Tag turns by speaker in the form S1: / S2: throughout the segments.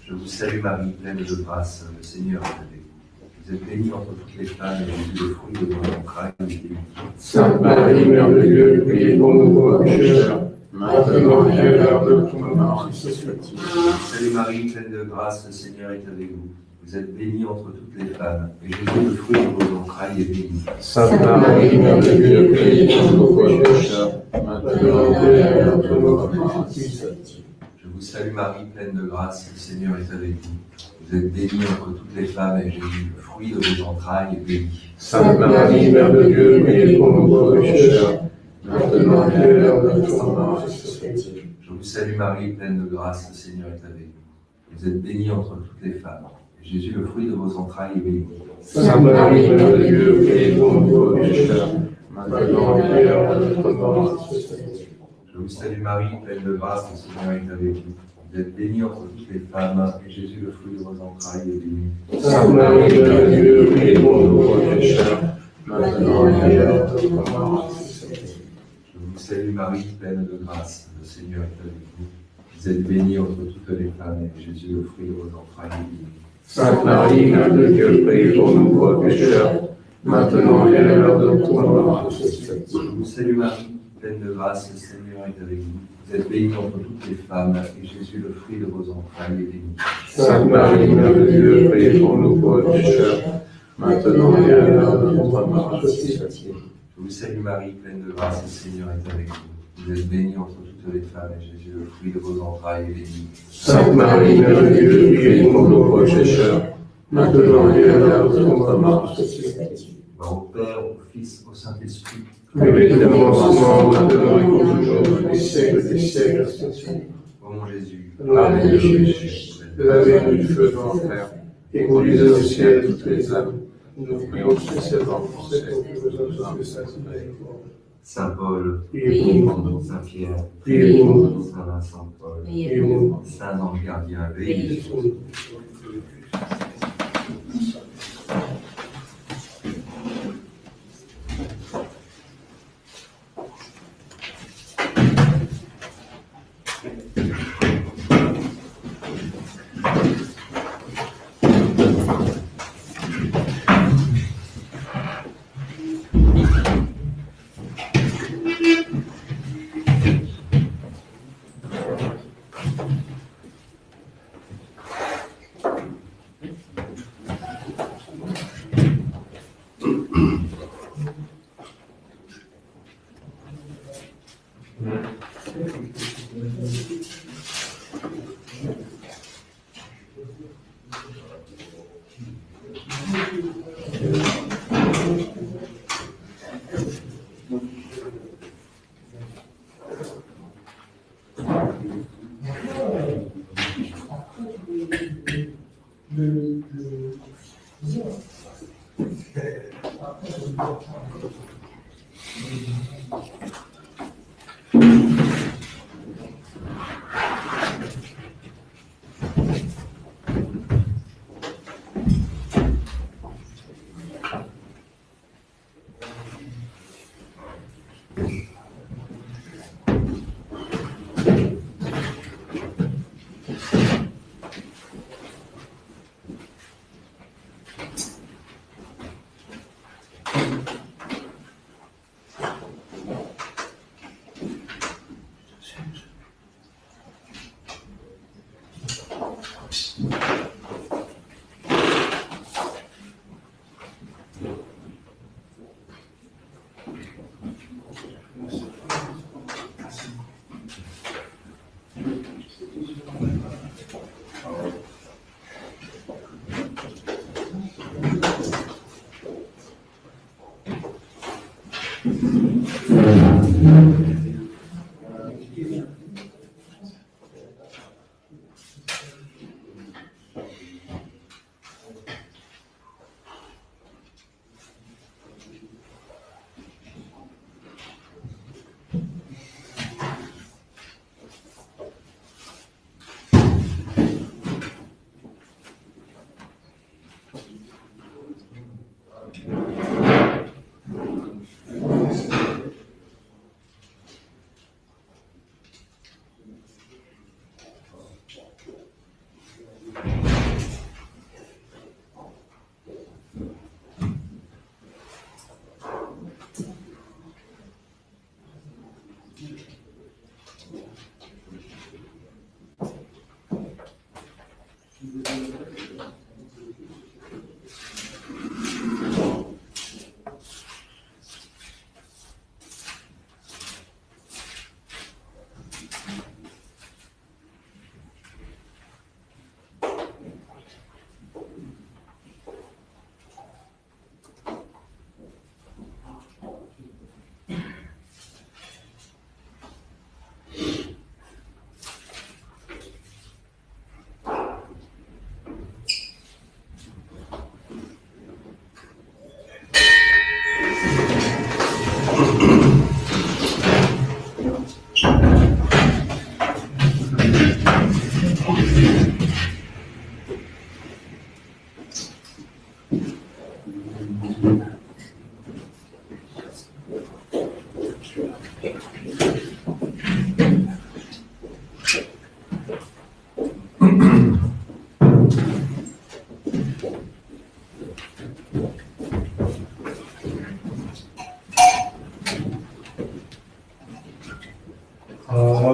S1: Je vous salue Marie, pleine de grâce, le Seigneur est avec vous. Vous êtes bénie entre toutes les femmes, et Jésus, le fruit de vos entrailles, est béni.
S2: Sainte Marie, Mère de Dieu, priez pour nous pauvres pécheurs, maintenant et à l'heure de notre mort.
S1: Je vous salue Marie, pleine de grâce, le Seigneur est avec vous. Vous êtes bénie entre toutes les femmes, et Jésus, le fruit de vos entrailles, est béni.
S2: Sainte Marie, Mère de Dieu, priez pour nous pauvres pécheurs, maintenant et à l'heure de notre mort.
S1: Je vous salue Marie, pleine de grâce, le Seigneur est avec vous. Vous êtes bénie entre toutes les femmes, et Jésus, le fruit de vos entrailles, est béni.
S2: Sainte Marie, Mère de Dieu, priez pour nous pauvres pécheurs, maintenant et à l'heure de notre mort.
S1: Je vous salue Marie, pleine de grâce, le Seigneur est avec vous. Vous êtes bénie entre toutes les femmes, et Jésus, le fruit de vos entrailles, est béni.
S2: Sainte Marie, Mère de Dieu, priez pour nous pauvres pécheurs, maintenant et à l'heure de notre mort.
S1: Je vous salue Marie, pleine de grâce, le Seigneur est avec vous. Vous êtes bénie entre toutes les femmes, et Jésus, le fruit de vos entrailles, est béni.
S2: Sainte Marie, Mère de Dieu, priez pour nous pauvres pécheurs, maintenant et à l'heure de notre mort.
S1: Je vous salue Marie, pleine de grâce, le Seigneur est avec vous. Vous êtes bénie entre toutes les femmes, et Jésus, le fruit de vos entrailles, est béni.
S2: Sainte Marie, Mère de Dieu, priez pour nous pauvres pécheurs, maintenant et à l'heure de notre mort.
S1: Je vous salue Marie, pleine de grâce, le Seigneur est avec vous. Vous êtes bénie entre toutes les femmes, et Jésus, le fruit de vos entrailles, est béni.
S2: Sainte Marie, Mère de Dieu, priez pour nous pauvres pécheurs, maintenant et à l'heure de notre mort.
S1: Je vous salue Marie, pleine de grâce, le Seigneur est avec vous. Vous êtes bénie entre toutes les femmes, et Jésus, le fruit de vos entrailles, est béni.
S2: Sainte Marie, Mère de Dieu, priez pour nous pauvres pécheurs, maintenant et à l'heure de notre mort.
S1: Gloire au Père, au Fils, au Saint-Esprit.
S2: Comme il était au commencement, maintenant et pour toujours, et siècles des siècles.
S1: Ô mon Jésus,
S2: Ave Jésus, de la mer du feu de l'enfer, et conduisez au ciel toutes les âmes. Nous prions spécialement pour celles que vous avez sacrifiées.
S1: Saint Paul,
S2: Priez pour nous.
S1: Saint Pierre,
S2: Priez pour nous.
S1: Saint Vincent Paul,
S2: Priez pour nous.
S1: Saint Ange Gardien, veillez
S2: Priez
S1: sur
S2: pour
S1: nous.
S2: nous.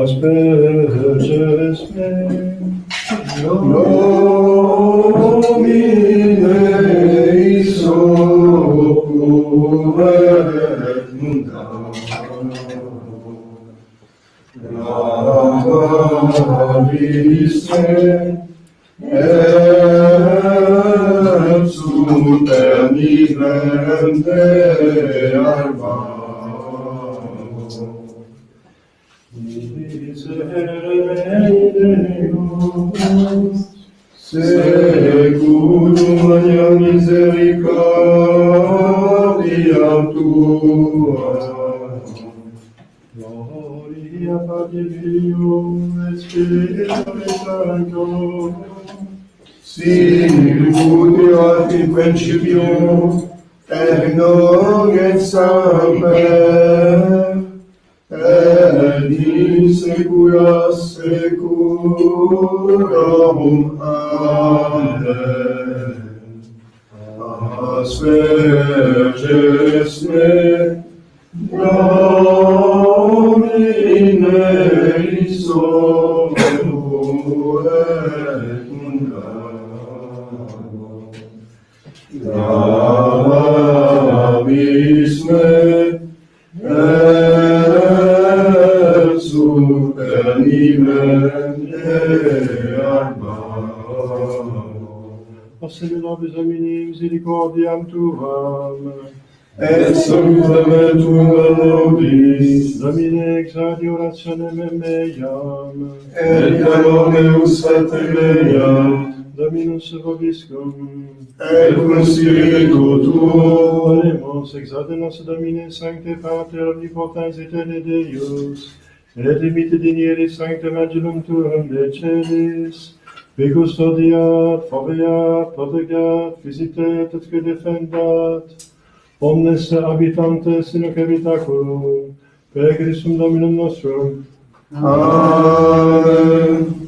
S3: asperges me,
S2: Domine sopra munda, Laviste et supernimente arbaro. Seculum magna misericordia tua.
S3: Gloria Patri Filio et Spiritus Sancto,
S2: Sicut erat in principio, et nunc et semper, et in saecula saeculorum. Amen. Asperges me, Domine sopra munda, Lavis me et supernimente arbaro.
S3: Passez nobis Domini misericordiam Tuam,
S2: Et salutem tuam nobis,
S3: Domine exaudi orationem meam,
S2: et amor meus Pater meam,
S3: Dominus vobiscum,
S2: et cum spiritu tuo,
S3: Oremus exaudi nos Domine Sancte Pater omnipotens eterne Deus, et dimitte digere sanctum angelum tuum de celis, qui custodiat, foveat, protegat, visitet et qui defendat, omnes habitantes in hoc habitaculum, per Christum Dominum nostrum.
S2: Amen.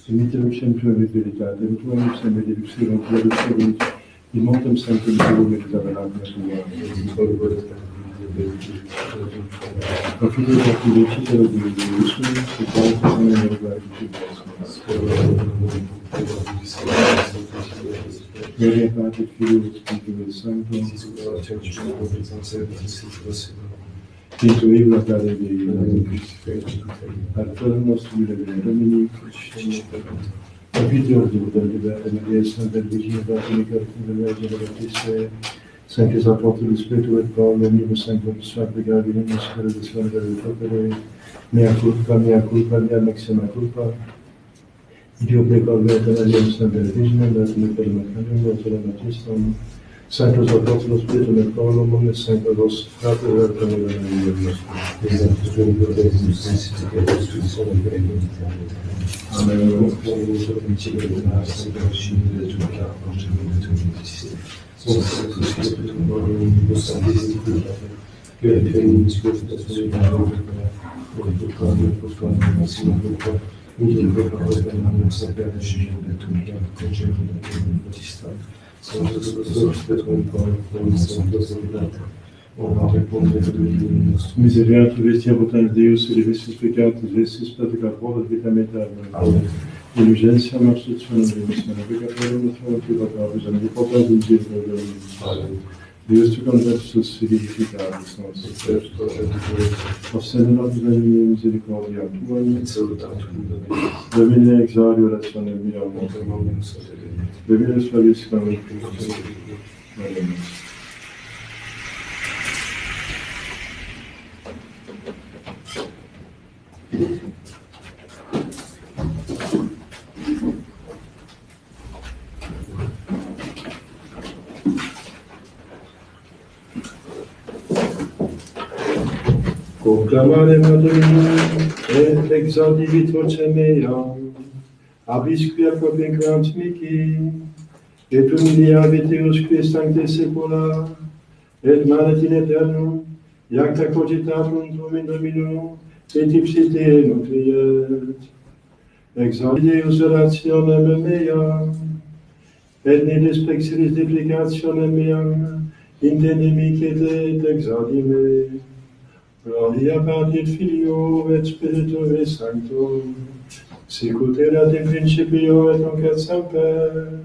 S3: Emitem sempre verità, del tuo sempre di luce, di montem sempre di tuo verità, la Profilo da cui recitano di Gesù, che poi sono nel guardo di Gloria Padre, Figlio e Spirito Santo, Dentro il locale dei al Padre nostro di Domini, capitolo del Maria Santa Virgine Basilica della Vergine Battista, Saint les apôtres du Spirito et Paul, le niveau 5 de l'histoire de Gabriel, le Spirito de Sole del Popere, mea culpa, mea maxima culpa, Dio precavere la Santa Virgine, la Trinità del Macario, la Matistum, Sanctus apôtres Spirito et Paul, omnes sanctos fratres et famiglia nostra. Amen. Miserere vestia votant Deus, et vestis peccatus, vestis peccatus, vitam aeterna. Indulgentia nostra, Deus, navigatorem nostrum, privatabus, omnipotens in Deus, Deus tu conversus vivificatus nostris, ostende nobis veni misericordia tua, et salutatum Domine exaudi orationem meam, Domine slaviscam, Amen. Proclamare Domini, et exaudivit vocem meam, abis quia propinquant mihi, et humiliavit Deusque sancte saecula, et manet in aeternum, iacta cogitatum tuum in Domino, et ipsite nutriet. Exaudi Deus orationem meam, et ne desprexiris deplicationem meam, intendimi et exaudi me. Gloria Patri et Filio et Spiritui Sancto, sic ut erat in principio et nunc et semper,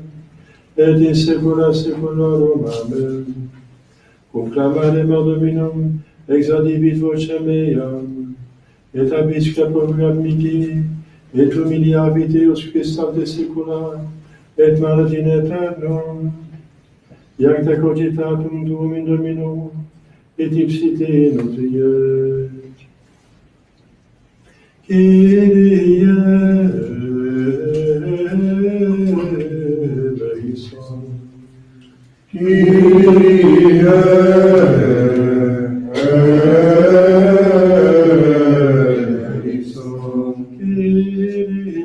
S3: et in saecula saeculorum. Amen. Conclamarem Dominum, exaudivit vocem meam, et abis caput mihi, et humiliavit Deusque sancte saecula, et manet in aeternum, iacta cogitatum tuum in Domino, et ipsite nutriet. Kyrie eleison. Kyrie eleison. Kyrie eleison.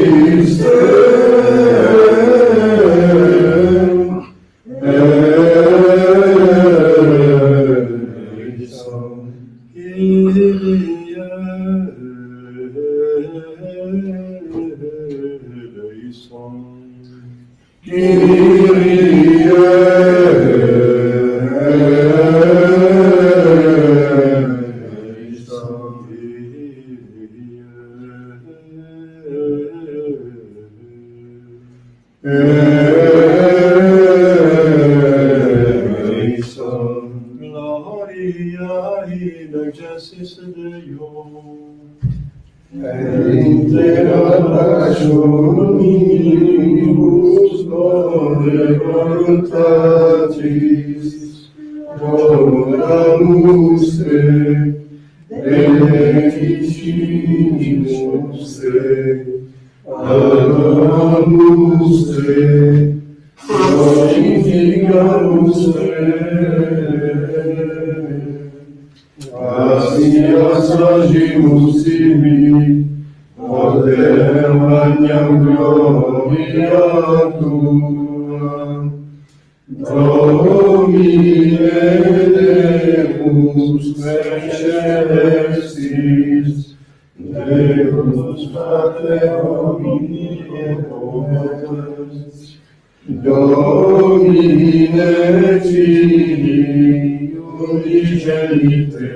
S3: Christe Gloria in excelsis Deo, et in terra rationibus
S2: voluntatis, donamus te, beneficimus te, adoramus te, glorificamus te, asias agimus tibi, Poter magnam gloria tua, Domine Deus celestis, Deus Pater omnipotens, Domine Filii unigenite,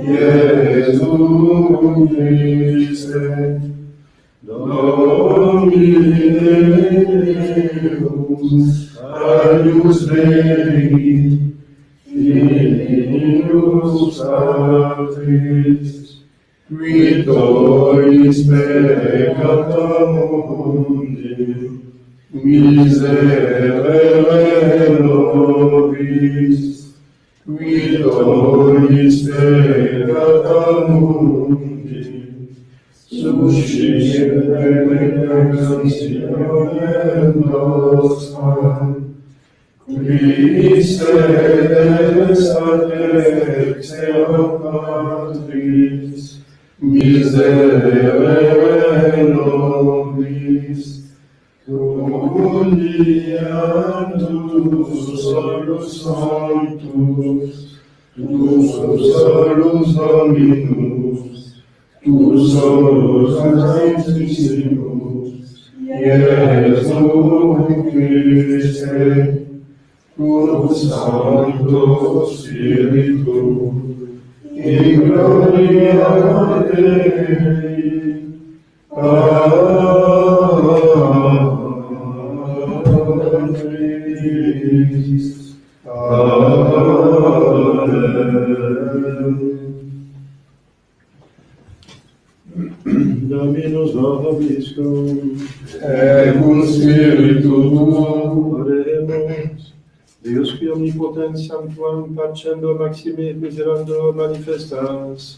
S2: Iesum Christe, Domine Deus, Agnus Dei, Filius Patris, qui tollis peccata mundi, miserere nobis, qui tollis peccata mundi, suscite benedictionem nostram, Christe des ad exeo Patris, miserere nobis, Uniantus solus sanctus, tu solus Dominus, tu solus sanctissimus, Iesum Christe, cum Sancto Spiritu, in gloria Dei,
S3: Dominus vobiscum,
S2: et cum spiritu tuo,
S3: oremus. Deus qui omnipotens sanctuam facendo maxime miserando manifestas,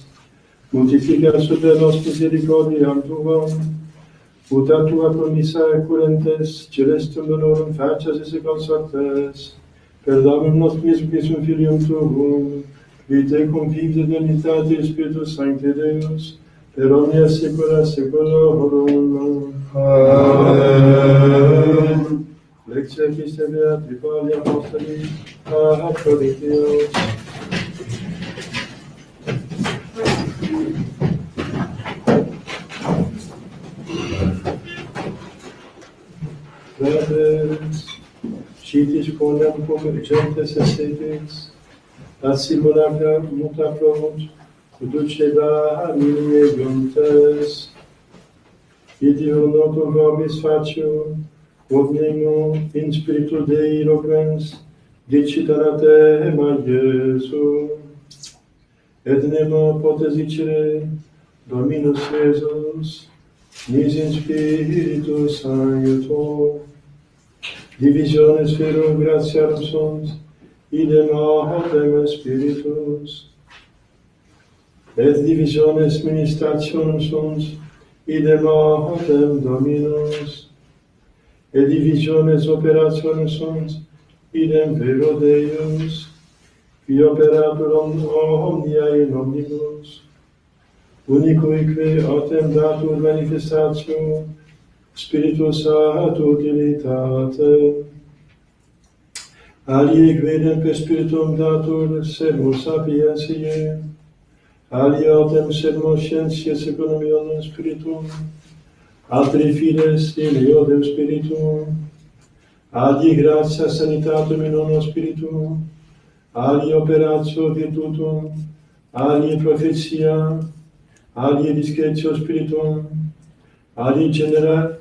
S3: multiplica super nos misericordiam tuam, ut a tua promissa currentes celestum donorum facias esse consortes, per damum nostris Christum Filium tuum, vitae convivit in unitate Spiritus Sancte Deus, per omnia saecula saeculorum.
S2: Amen.
S3: Lectio Christi Beati Pauli Apostoli, ad Corintios. Fratres, citis quondam cum gentes essetis, ad simulacra muta provut, duceba animie juntes, ideo notum vobis facio, Quod nemo in spiritu Dei loquens dicitarate ema Iesu, et nemo potes dicere Dominus Iesus, nis in spiritu sancto, divisiones ferum gratiarum sunt, idem autem spiritus, et divisiones ministrationum sunt, idem autem Dominus, et divisiones operationes sunt, idem vero Deus, qui operatur omnia in omnibus, unicuique autem datur manifestatio Spiritus ad utilitate, alie quidem per Spiritum datur sermo sapientiae, alie autem sermo scientiae secundum ionum Spiritum, altri fides in eodem Spiritum, alie gratia sanitatum in uno Spiritum, alie operatio virtutum, alie prophetia, alie discretio Spiritum, alie generali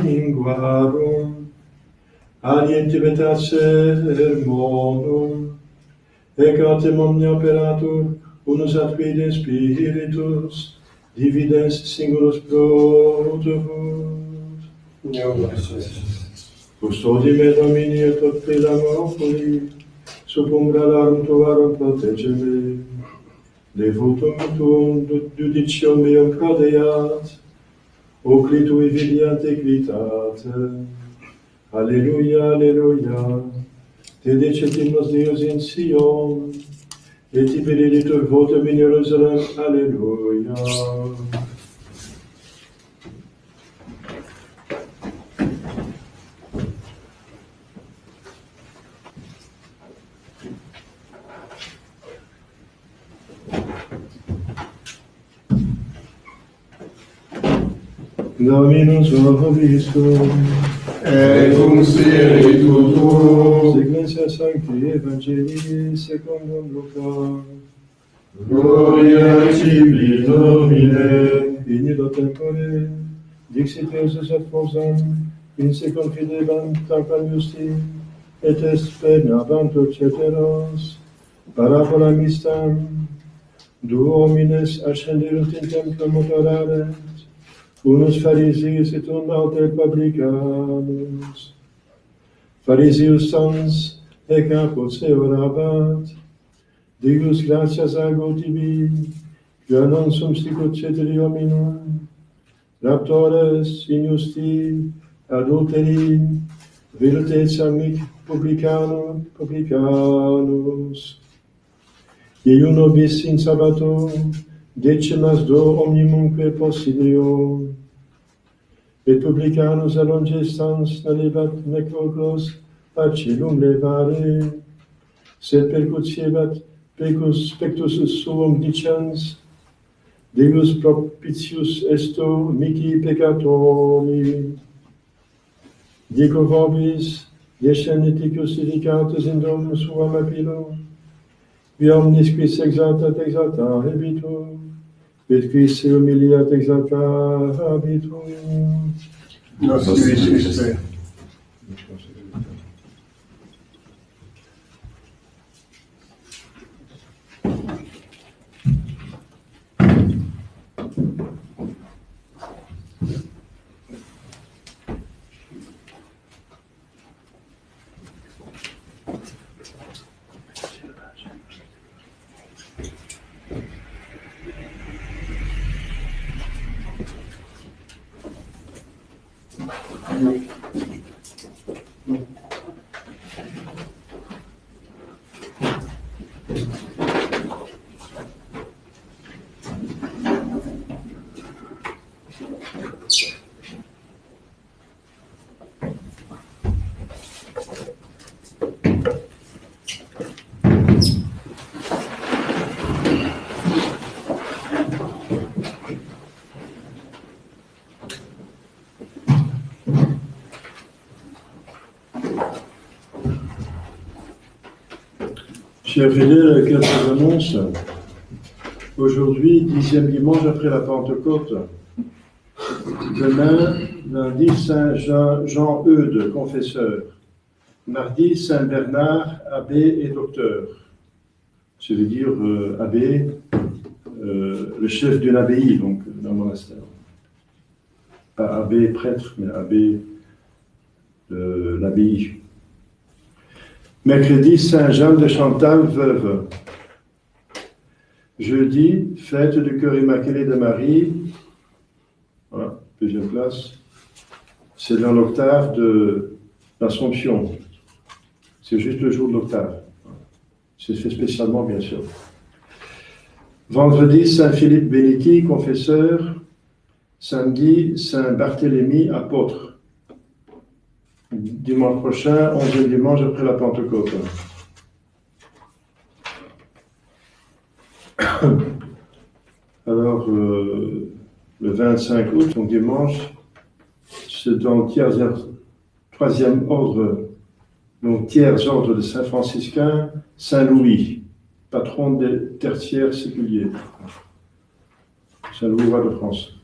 S3: linguarum, alie intimetate sermonum, ec autem omnia operatur unus ad quidem Spiritus, dividens singulus pro utubus. Custodime Domini et tot pedam oculi, sub umbra larum tuarum protegeme. Devotum tuum judicium meum prodeat, oculi tui vidiant equitate. Alleluia, alleluia. Te decetimus Deus in Sion, et tibi beneditur votum in Jerusalem. Alleluia. Dominus vobiscum,
S2: et cum spiritu tuo,
S3: Ecclesia Sancti Evangelii secundum Lucam.
S2: gloria tibi, Domine.
S3: In illo tempore, dixit Iesus et Mosam, in secum fidebant tanquam justi, et espenabant ceteros, parabola mistam, duo homines ascenderunt in templum adorare, unus Phariseus et un alter publicanus. Phariseus sans ec apud se orabat, Deus gratias ago tibi, quia non sum sicut ceteri hominum, raptores, injusti, adulteri, virtutes amic publicanus. Iuno bis in sabbato, decimas do omnimumque possidio, et publicanus allongestans nalebat nec vocos ad celum levare, sed percutiebat pectus suum dicens, Deus propitius esto mihi peccatori. Dico vobis, descendit justificatus in dominum suam apilo, qui omnis quis exaltat exaltabitur, et quis se humiliat exaltabitur.
S2: Nos Christe.
S3: Chers fidèles, quelques annonces. Aujourd'hui, 10e dimanche après la Pentecôte. Demain, lundi, Saint Jean-Eudes, confesseur. Mardi, Saint Bernard, abbé et docteur. Ça veut dire abbé, le chef d'une abbaye, donc d'un monastère. Pas abbé prêtre, mais abbé de l'abbaye. Mercredi, Saint Jean de Chantal, veuve. Jeudi, fête du cœur immaculé de Marie. Voilà, deuxième place. C'est dans l'octave de l'Assomption. C'est juste le jour de l'octave. C'est fait spécialement, bien sûr. Vendredi, Saint Philippe Béniti, confesseur. Samedi, Saint Barthélemy, apôtre. Dimanche prochain, 11e dimanche après la Pentecôte. Alors, le 25 août, donc dimanche, c'est dans le troisième ordre, donc tiers ordre de Saint-Franciscain, Saint-Louis, patron des tertiaires séculiers. Saint-Louis, roi de France.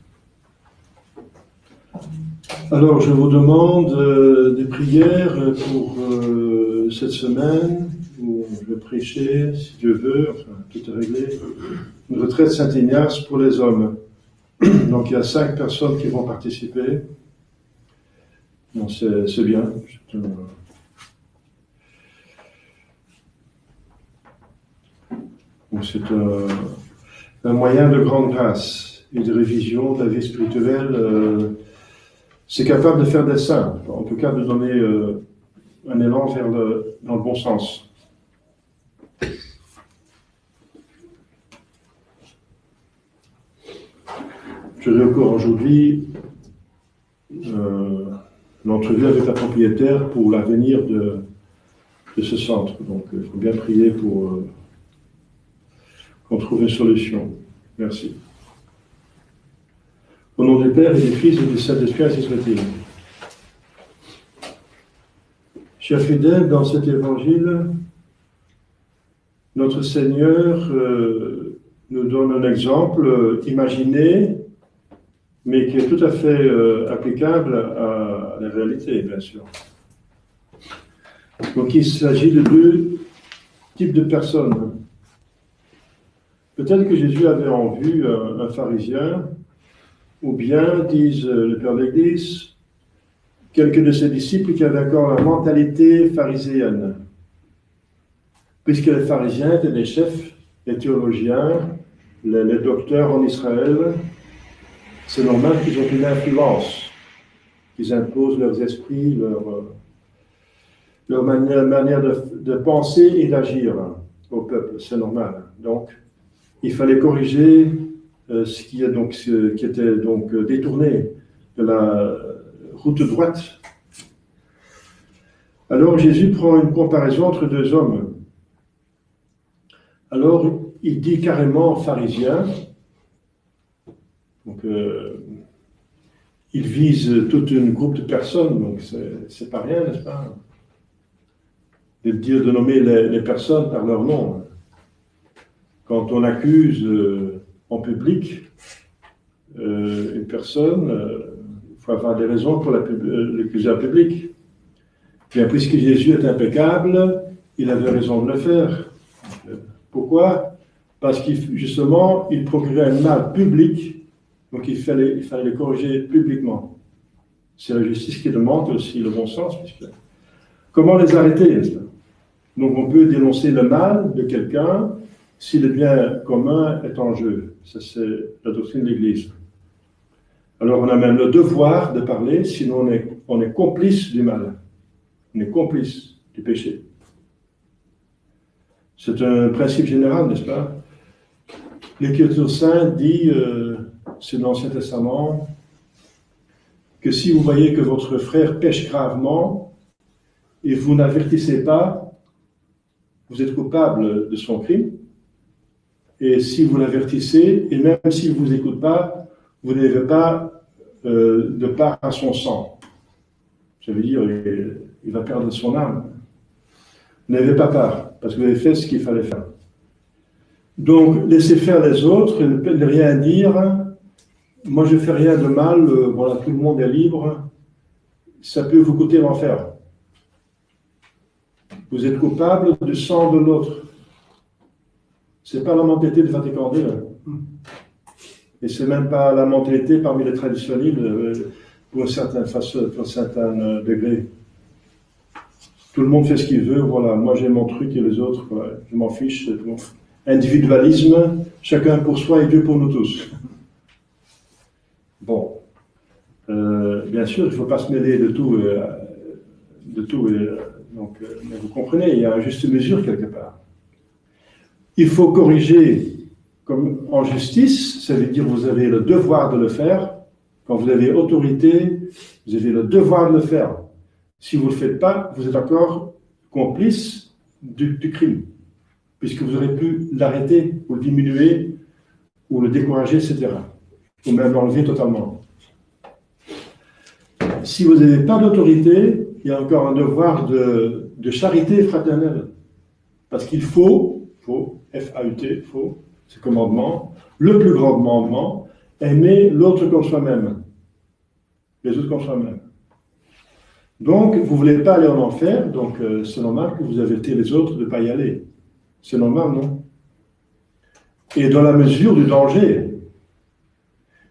S3: Alors, je vous demande des prières pour cette semaine, où je vais prêcher, si Dieu veut, enfin, tout est réglé, une retraite Saint-Ignace pour les hommes. Donc, il y a 5 personnes qui vont participer. Non, c'est bien. C'est un moyen de grande grâce et de révision de la vie spirituelle. C'est capable de faire des saints, en tout cas de donner un élan dans le bon sens. J'aurai encore aujourd'hui l'entrevue avec la propriétaire pour l'avenir de ce centre. Donc il faut bien prier pour qu'on trouve une solution. Merci. Au nom du Père et du Fils et du Saint-Esprit, ainsi soit-il. Chers fidèles, dans cet évangile, notre Seigneur nous donne un exemple imaginé, mais qui est tout à fait applicable à la réalité, bien sûr. Donc il s'agit de deux types de personnes. Peut-être que Jésus avait en vue un pharisien, ou bien, disent le Père de l'Église, quelques de ses disciples qui avaient encore la mentalité phariséenne. Puisque les pharisiens étaient des chefs, les théologiens, les docteurs en Israël, c'est normal qu'ils ont une influence, qu'ils imposent leurs esprits, leur manière de penser et d'agir au peuple, c'est normal. Donc, il fallait corriger ce qui était donc détourné de la route droite. Alors Jésus prend une comparaison entre deux hommes. Alors il dit carrément pharisien. Donc il vise tout un groupe de personnes, donc c'est pas rien, n'est-ce pas? De nommer les personnes par leur nom. Quand on accuse en public une personne, il faut avoir des raisons pour l'accuser en public. Bien, puisque Jésus est impeccable, il avait raison de le faire. Pourquoi? Parce qu'il justement, il procurait un mal public, donc il fallait le corriger publiquement. C'est la justice qui demande aussi le bon sens. Comment les arrêter, n'est-ce pas? Donc on peut dénoncer le mal de quelqu'un si le bien commun est en jeu. Ça, c'est la doctrine de l'Église. Alors on a même le devoir de parler, sinon on est complice du mal. On est complice du péché. C'est un principe général, n'est-ce pas? L'Écriture sainte dit, c'est dans l'Ancien Testament, que si vous voyez que votre frère pêche gravement et vous n'avertissez pas, vous êtes coupable de son crime. Et si vous l'avertissez, et même s'il ne vous écoute pas, vous n'avez pas de part à son sang. Ça veut dire il va perdre son âme. Vous n'avez pas part, parce que vous avez fait ce qu'il fallait faire. Donc, laissez faire les autres, ne rien dire. Moi, je ne fais rien de mal, voilà, tout le monde est libre. Ça peut vous coûter l'enfer. Vous êtes coupable du sang de l'autre. Ce n'est pas la mentalité de Vatican II. Et ce n'est même pas la mentalité parmi les traditionnels pour un certain degré. Tout le monde fait ce qu'il veut, voilà, moi j'ai mon truc et les autres, voilà, je m'en fiche. Bon. Individualisme, chacun pour soi et Dieu pour nous tous. Bon, bien sûr, il ne faut pas se mêler de tout. Donc, mais vous comprenez, il y a une juste mesure quelque part. Il faut corriger comme en justice, ça veut dire que vous avez le devoir de le faire. Quand vous avez autorité, vous avez le devoir de le faire. Si vous ne le faites pas, vous êtes encore complice du crime, puisque vous aurez pu l'arrêter, ou le diminuer, ou le décourager, etc. Ou même l'enlever totalement. Si vous n'avez pas d'autorité, il y a encore un devoir de charité fraternelle. Parce qu'il faut, F-A-U-T, faut, c'est commandement, le plus grand commandement, aimer l'autre comme soi-même. Les autres comme soi-même. Donc, vous ne voulez pas aller en enfer, donc c'est normal que vous avertissez les autres de ne pas y aller. C'est normal, non? Et dans la mesure du danger.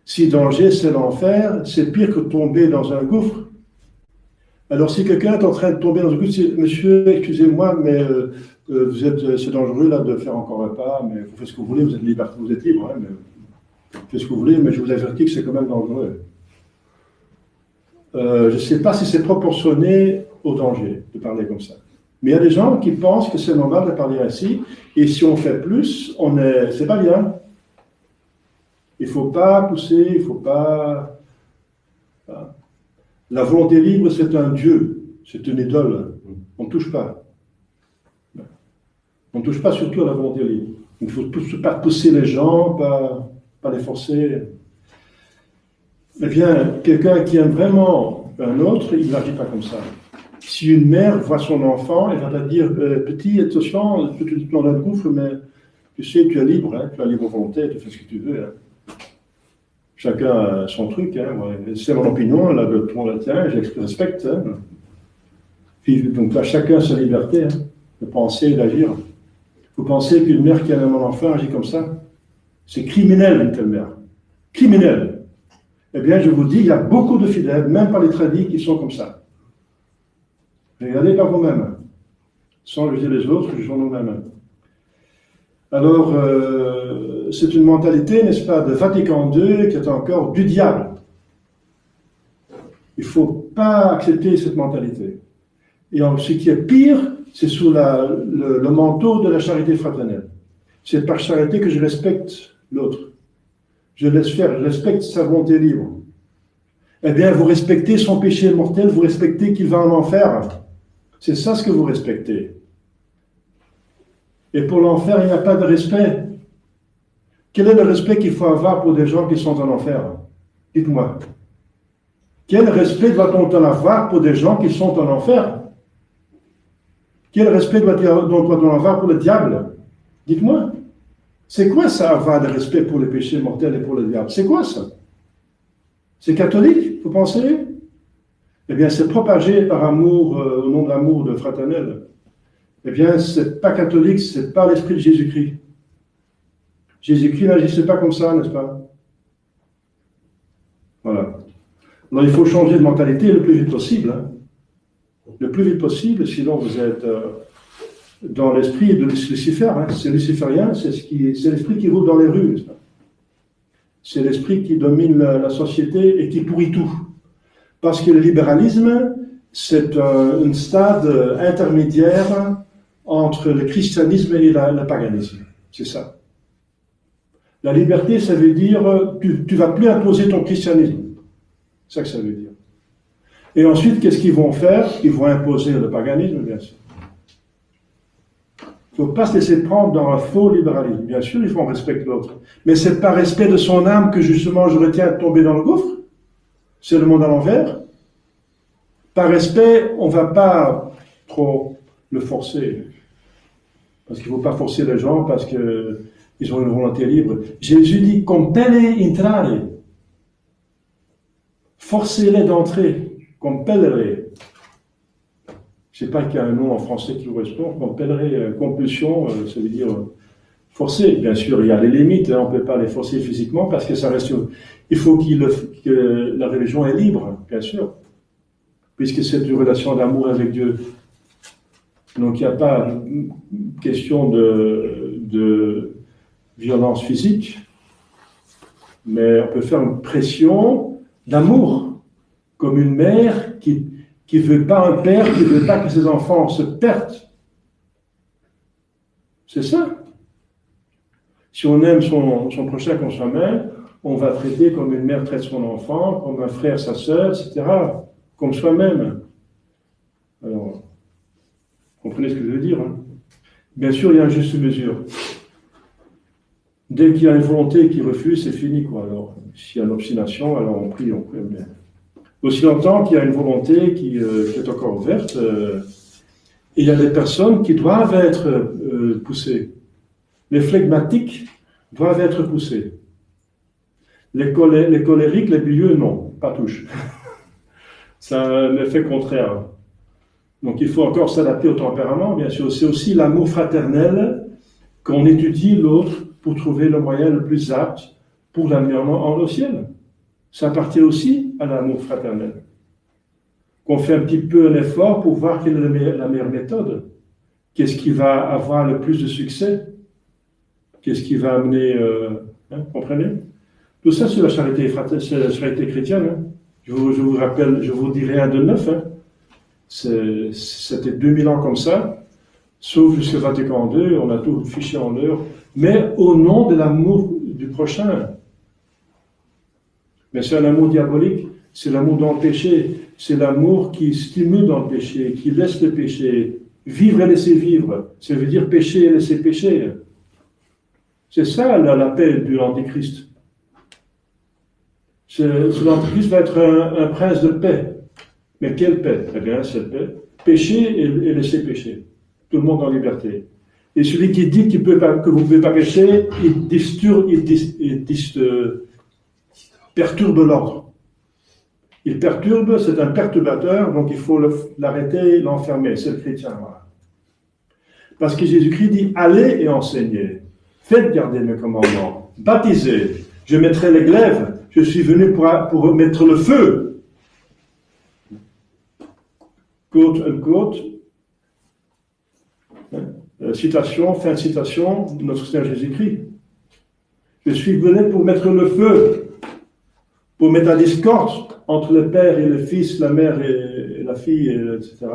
S3: Si danger c'est l'enfer, c'est pire que tomber dans un gouffre. Alors, si quelqu'un est en train de tomber dans un gouffre, monsieur, excusez-moi, mais c'est dangereux là de faire encore un pas, mais vous faites ce que vous voulez, vous êtes libre, hein, mais vous faites ce que vous voulez, mais je vous avertis que c'est quand même dangereux. Je ne sais pas si c'est proportionné au danger de parler comme ça. Mais il y a des gens qui pensent que c'est normal de parler ainsi, et si on fait plus, c'est pas bien. Il ne faut pas pousser, il ne faut pas... Voilà. La volonté libre, c'est un dieu, c'est une idole. On ne touche pas. On ne touche pas surtout à la volonté libre. Il ne faut pas pousser les gens, pas les forcer. Eh bien, quelqu'un qui aime vraiment un autre, il n'agit pas comme ça. Si une mère voit son enfant, elle va pas dire petit, attention, tu te dans un gouffre, mais tu sais, tu es libre, hein, tu as libre volonté, tu fais ce que tu veux. Hein. Chacun a son truc. Hein, ouais. C'est mon opinion, là, le ton la tien, je respecte. Hein. Puis, donc, à chacun sa liberté hein, de penser et d'agir. Vous pensez qu'une mère qui aime un enfant agit comme ça? C'est criminel, une telle mère. Criminel. Eh bien, je vous dis, il y a beaucoup de fidèles, même par les tradis, qui sont comme ça. Regardez par vous-même. Sans juger les autres, jugeons nous-mêmes. Alors, c'est une mentalité, n'est-ce pas, de Vatican II, qui est encore du diable. Il ne faut pas accepter cette mentalité. Et ce qui est pire, c'est sous le manteau de la charité fraternelle. C'est par charité que je respecte l'autre. Je laisse faire, je respecte sa volonté libre. Eh bien, vous respectez son péché mortel, vous respectez qu'il va en enfer. C'est ça ce que vous respectez. Et pour l'enfer, il n'y a pas de respect. Quel est le respect qu'il faut avoir pour des gens qui sont en enfer? Dites-moi. Quel respect doit-on avoir pour des gens qui sont en enfer? Quel respect doit-on avoir pour le diable? Dites-moi. C'est quoi ça, avoir de respect pour les péchés mortels et pour le diable? C'est quoi ça? C'est catholique, vous pensez? Eh bien, c'est propagé par amour, au nom de l'amour de fraternel. Eh bien, c'est pas catholique, c'est pas l'esprit de Jésus-Christ. Jésus-Christ n'agissait pas comme ça, n'est-ce pas? Voilà. Alors, il faut changer de mentalité le plus vite possible. Hein. Le plus vite possible, sinon vous êtes dans l'esprit de Lucifer. Hein. C'est luciférien, c'est l'esprit qui roule dans les rues, n'est-ce pas? C'est l'esprit qui domine la société et qui pourrit tout. Parce que le libéralisme, c'est un stade intermédiaire entre le christianisme et le paganisme. C'est ça. La liberté, ça veut dire tu ne vas plus imposer ton christianisme. C'est ça que ça veut dire. Et ensuite, qu'est-ce qu'ils vont faire? Ils vont imposer le paganisme, bien sûr. Il ne faut pas se laisser prendre dans un faux libéralisme. Bien sûr, il faut respecter l'autre. Mais c'est par respect de son âme que justement je retiens de tomber dans le gouffre. C'est le monde à l'envers. Par respect, on ne va pas trop le forcer. Parce qu'il ne faut pas forcer les gens parce qu'ils ont une volonté libre. Jésus dit, compelle intrare. Forcez-les d'entrer. Compellere. Je ne sais pas qu'il y a un nom en français qui correspond. Compellere, compulsion, ça veut dire forcer. Bien sûr, il y a les limites. Hein, on ne peut pas les forcer physiquement parce que ça reste... Il faut que la religion est libre, bien sûr. Puisque c'est une relation d'amour avec Dieu. Donc il n'y a pas question de violence physique, mais on peut faire une pression d'amour, comme une mère qui ne veut pas un père, qui ne veut pas que ses enfants se perdent. C'est ça. Si on aime son prochain comme soi-même, on va traiter comme une mère traite son enfant, comme un frère sa sœur, etc., comme soi-même. Alors, comprenez ce que je veux dire. Hein? Bien sûr, il y a une juste mesure. Dès qu'il y a une volonté qui refuse, c'est fini, quoi. Alors, s'il y a une obstination, alors on prie bien. Aussi longtemps qu'il y a une volonté qui est encore ouverte, et il y a des personnes qui doivent être poussées. Les flegmatiques doivent être poussés. Les colériques, les bilieux, non, pas touche. C'est un effet contraire. Donc il faut encore s'adapter au tempérament, bien sûr. C'est aussi l'amour fraternel qu'on étudie l'autre pour trouver le moyen le plus apte pour l'amener au ciel. Ça appartient aussi à l'amour fraternel. qu'on fait un petit peu un effort pour voir quelle est la meilleure méthode. Qu'est-ce qui va avoir le plus de succès? Qu'est-ce qui va amener... comprenez? Tout ça, c'est la charité, c'est la charité chrétienne. Hein. Je vous rappelle, je vous dis rien de neuf. Hein. C'était 2000 ans comme ça, sauf jusqu'au Vatican II, on a tout fiché en l'heure, mais au nom de l'amour du prochain. Mais c'est un amour diabolique, c'est l'amour dans le péché, c'est l'amour qui stimule dans le péché, qui laisse le péché. Vivre et laisser vivre, ça veut dire pécher et laisser pécher. C'est ça la paix de l'Antichrist. L'Antichrist va être un prince de paix. Mais quelle paix? Eh bien, cette paix, pécher et laisser pécher. Tout le monde en liberté. Et celui qui dit que vous ne pouvez pas pécher, il perturbe l'ordre. Il perturbe, c'est un perturbateur, donc il faut l'arrêter, l'enfermer. C'est le chrétien. Voilà. Parce que Jésus-Christ dit, allez et enseignez. Faites garder mes commandements. Baptisez. Je mettrai les glaives. Je suis venu pour mettre le feu. Quote, unquote. Citation, fin de citation de notre Seigneur Jésus-Christ. Je suis venu pour mettre le feu. Pour mettre la discorde entre le père et le fils, la mère et la fille, etc.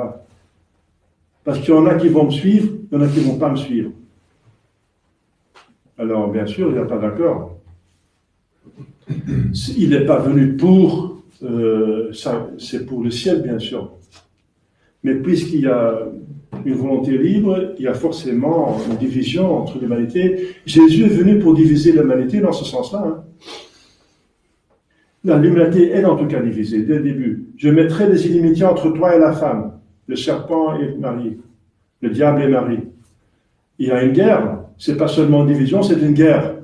S3: Parce qu'il y en a qui vont me suivre, il y en a qui ne vont pas me suivre. Alors, bien sûr, il n'y a pas d'accord. Il n'est pas venu pour... ça, c'est pour le ciel, bien sûr. Mais puisqu'il y a une volonté libre, il y a forcément une division entre l'humanité. Jésus est venu pour diviser l'humanité dans ce sens-là. Hein. L'humanité est en tout cas divisée, dès le début. Je mettrai des inimitiés entre toi et la femme, le serpent et Marie, le diable et Marie. Il y a une guerre, c'est pas seulement une division, c'est une guerre.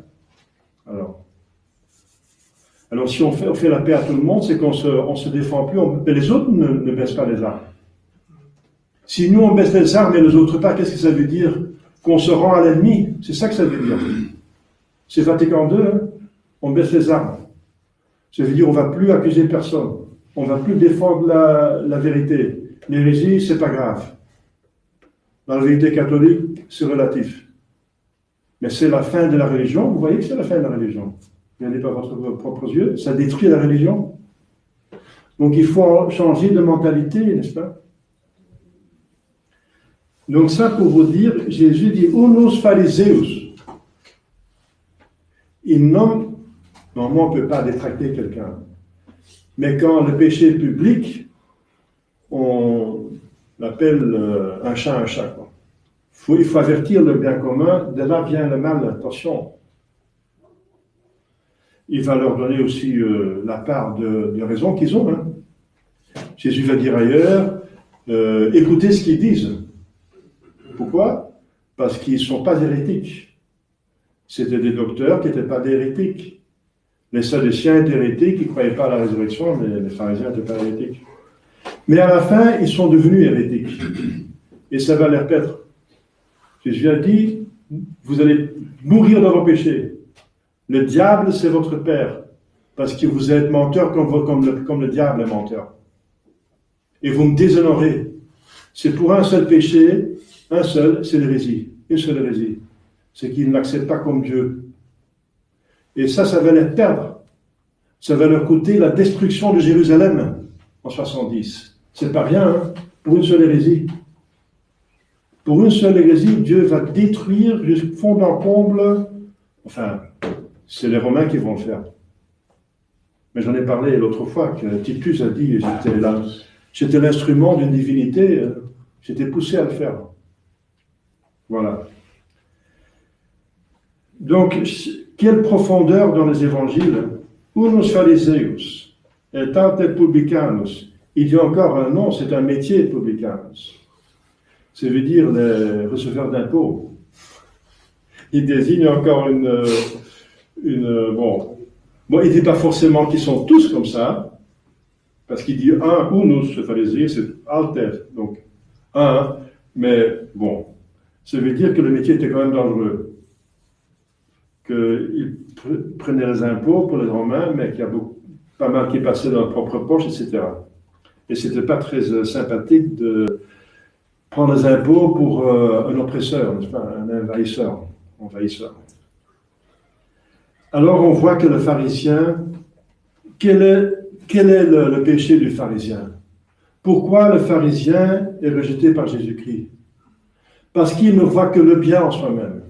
S3: Alors si on fait la paix à tout le monde, c'est qu'on se défend plus, mais les autres ne baissent pas les armes. Si nous on baisse les armes et les autres pas, qu'est-ce que ça veut dire? Qu'on se rend à l'ennemi, c'est ça que ça veut dire. C'est Vatican II, hein? On baisse les armes. Ça veut dire on ne va plus accuser personne. On ne va plus défendre la vérité. L'hérésie, c'est pas grave. Dans la vérité catholique, c'est relatif. Mais c'est la fin de la religion. Vous voyez que c'est la fin de la religion. Regardez par votre propres yeux. Ça détruit la religion. Donc il faut changer de mentalité, n'est-ce pas? Donc ça pour vous dire, Jésus dit « Unus Phariseus ». Il nomme... Normalement, on ne peut pas détracter quelqu'un. Mais quand le péché est public, on l'appelle un chat. Quoi. Il faut avertir le bien commun. De là vient le mal, attention. Il va leur donner aussi la part de raison qu'ils ont. Hein. Jésus va dire ailleurs, écoutez ce qu'ils disent. Pourquoi? Parce qu'ils ne sont pas hérétiques. C'était des docteurs qui n'étaient pas des hérétiques. Les Sadduciens étaient hérétiques, ils ne croyaient pas à la résurrection, mais les pharisiens n'étaient pas hérétiques. Mais à la fin, ils sont devenus hérétiques. Et ça va leur perdre. Jésus a dit, vous allez mourir dans vos péchés. Le diable, c'est votre père, parce que vous êtes menteur comme le diable est menteur. Et vous me déshonorez. C'est pour un seul péché, un seul, c'est l'hérésie. Une seule hérésie. C'est qu'ils ne l'acceptent pas comme Dieu. Et ça va les perdre. Ça va leur coûter la destruction de Jérusalem en 70. C'est pas rien, hein, pour une seule hérésie. Pour une seule hérésie, Dieu va détruire jusqu'au fond en comble. Enfin, c'est les Romains qui vont le faire. Mais j'en ai parlé l'autre fois, que Titus a dit, j'étais l'instrument d'une divinité, j'étais poussé à le faire. Voilà. Donc, quelle profondeur dans les évangiles? Unus Phariseus, et tante publicanus. Il y a encore un nom, c'est un métier, publicanus. Ça veut dire les receveurs d'impôts. Il désigne encore bon, il ne dit pas forcément qu'ils sont tous comme ça, parce qu'il dit un, unus Phariseus, c'est alter, donc un, mais bon, ça veut dire que le métier était quand même dangereux. Qu'ils prenaient les impôts pour les Romains, mais qu'il y a pas mal qui passaient dans leur propre poche, etc. Et c'était pas très sympathique de prendre les impôts pour un oppresseur, n'est-ce pas, un envahisseur. Alors on voit que le pharisien, quel est le péché du pharisien? Pourquoi le pharisien est rejeté par Jésus-Christ? Parce qu'il ne voit que le bien en soi-même.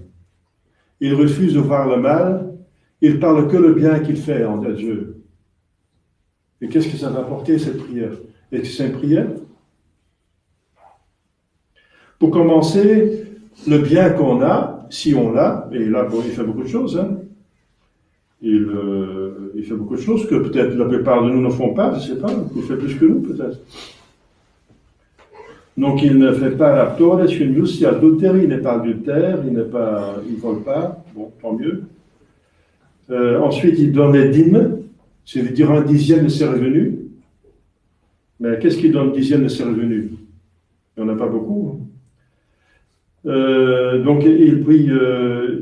S3: Il refuse de voir le mal, il parle que le bien qu'il fait en Dieu. Et qu'est-ce que ça va apporter cette prière? Est-ce que c'est une prière? Pour commencer, le bien qu'on a, si on l'a, et là bon, il fait beaucoup de choses, hein. Il fait beaucoup de choses que peut-être la plupart de nous ne font pas, je ne sais pas, il fait plus que nous peut-être. Donc il ne fait pas raptore, sciunius, adultère, il n'est pas adultère, il ne vole pas, bon, tant mieux. Ensuite, il donne les dîmes, c'est-à-dire 1/10 de ses revenus. Mais qu'est-ce qu'il donne 1/10 de ses revenus? Il n'y en a pas beaucoup. Donc il prie,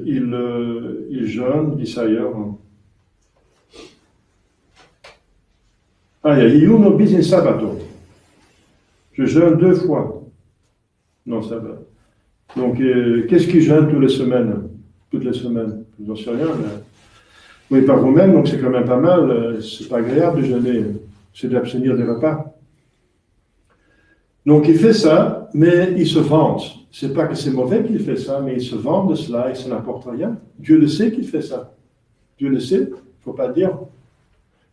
S3: il jeûne, dit ça ailleurs. Ah, il y a uno bis in sabato. Je jeûne 2 fois. Non, ça va. Donc, qu'est-ce qu'il jeûne toutes les semaines? Toutes les semaines. Je n'en sais rien, mais... Oui, par vous-même, donc c'est quand même pas mal. C'est pas agréable de jeûner. C'est d'abstenir des repas. Donc, il fait ça, mais il se vante. C'est pas que c'est mauvais qu'il fait ça, mais il se vante de cela et ça n'apporte rien. Dieu le sait qu'il fait ça. Dieu le sait, il ne faut pas le dire.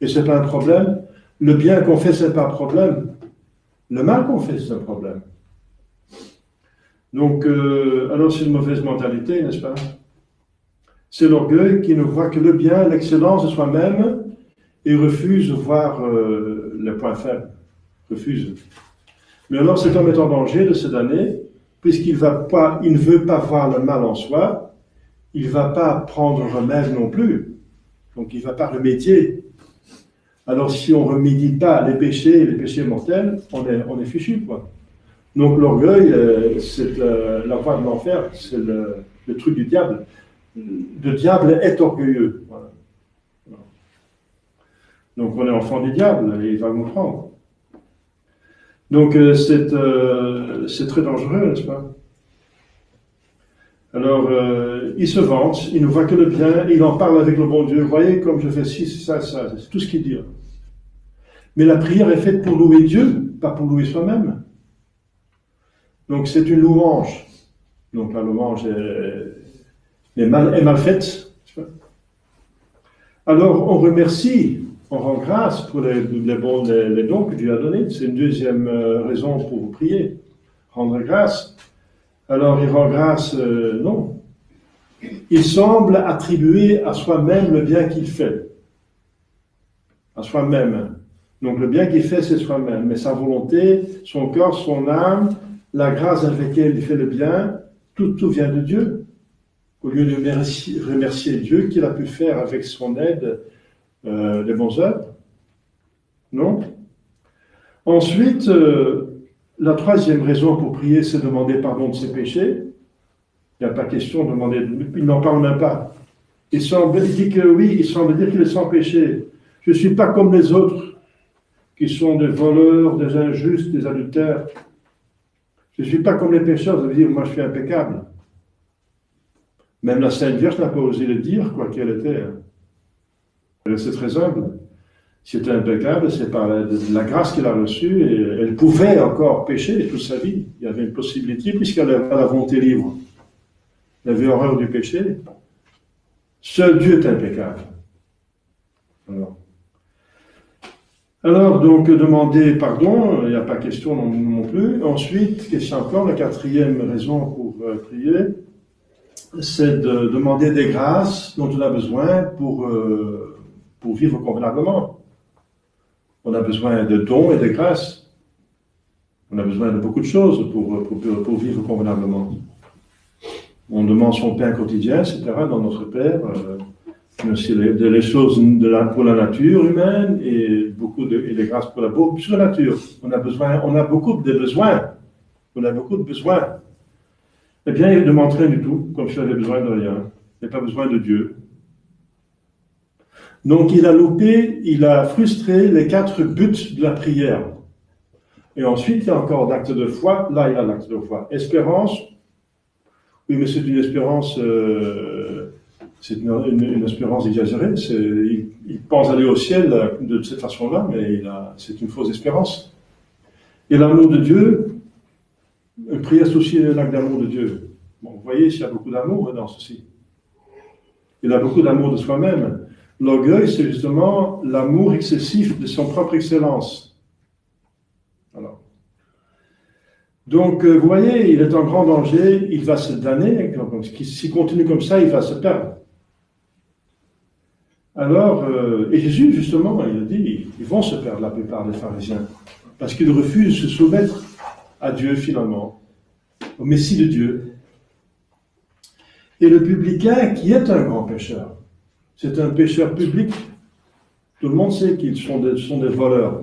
S3: Et c'est pas un problème. Le bien qu'on fait, c'est pas un problème. Le mal qu'on fait, c'est un problème. Donc, alors c'est une mauvaise mentalité, n'est-ce pas? C'est l'orgueil qui ne voit que le bien, l'excellence de soi-même, et refuse de voir les points faibles. Refuse. Mais alors cet homme est en danger de se damner, puisqu'il ne veut pas voir le mal en soi, il ne va pas prendre remède non plus. Donc il ne va pas remédier. Alors si on ne remédie pas les péchés mortels, on est fichu, quoi. Donc l'orgueil, c'est la voie de l'enfer, c'est le truc du diable. Le diable est orgueilleux. Voilà. Donc on est enfant du diable et il va nous prendre. Donc c'est très dangereux, n'est-ce pas? Alors il se vante, il ne voit que le bien, il en parle avec le bon Dieu. Vous voyez comme je fais ci, ça, c'est tout ce qu'il dit. Mais la prière est faite pour louer Dieu, pas pour louer soi-même. Donc c'est une louange. Donc la louange est mal faite. Alors on remercie, on rend grâce pour les dons que Dieu a donnés. C'est une deuxième raison pour prier. Rendre grâce. Alors il rend grâce, non. Il semble attribuer à soi-même le bien qu'il fait. À soi-même. Donc le bien qu'il fait, c'est soi-même. Mais sa volonté, son corps, son âme, la grâce avec laquelle il fait le bien, tout vient de Dieu. Au lieu de remercier Dieu qu'il a pu faire avec son aide les bonnes œuvres. Non? Ensuite, la troisième raison pour prier, c'est demander pardon de ses péchés. Il n'y a pas question de demander, il n'en parle même pas. Il dit que oui, il semble dire qu'il est sans péché. Je ne suis pas comme les autres qui sont des voleurs, des injustes, des adultères. Je ne suis pas comme les pécheurs, ça veut dire moi je suis impeccable. Même la Sainte Vierge n'a pas osé le dire, quoi qu'elle était. Elle est très humble. Si elle était impeccable, c'est par la grâce qu'elle a reçue, et elle pouvait encore pécher toute sa vie. Il y avait une possibilité, puisqu'elle avait la volonté libre. Elle avait horreur du péché. Seul Dieu est impeccable. Alors, donc, demander pardon, il n'y a pas question non plus. Ensuite, question encore, la quatrième raison pour prier, c'est de demander des grâces dont on a besoin pour vivre convenablement. On a besoin de dons et de grâces. On a besoin de beaucoup de choses pour vivre convenablement. On demande son pain quotidien, etc., dans notre Père. C'est les choses pour la nature humaine et des grâces pour la nature. On a beaucoup de besoins. On a beaucoup de besoins. Eh bien, il ne demande rien du tout, comme si on avait besoin de rien. Il n'a pas besoin de Dieu. Donc, il a frustré les 4 buts de la prière. Et ensuite, il y a encore l'acte de foi. Là, il y a l'acte de foi. Espérance. Oui, mais c'est une espérance, c'est une espérance exagérée. Il pense aller au ciel de cette façon-là, mais c'est une fausse espérance. Et l'amour de Dieu, une prière, c'est aussi un acte d'amour de Dieu. Bon, vous voyez, il y a beaucoup d'amour dans ceci. Il a beaucoup d'amour de soi-même. L'orgueil, c'est justement l'amour excessif de son propre excellence. Alors. Donc, vous voyez, il est en grand danger, il va se damner. S'il continue comme ça, il va se perdre. Alors, et Jésus, justement, il a dit, ils vont se perdre, la plupart des pharisiens, parce qu'ils refusent de se soumettre à Dieu, finalement, au Messie de Dieu. Et le publicain, qui est un grand pécheur, c'est un pécheur public, tout le monde sait qu'ils sont des voleurs.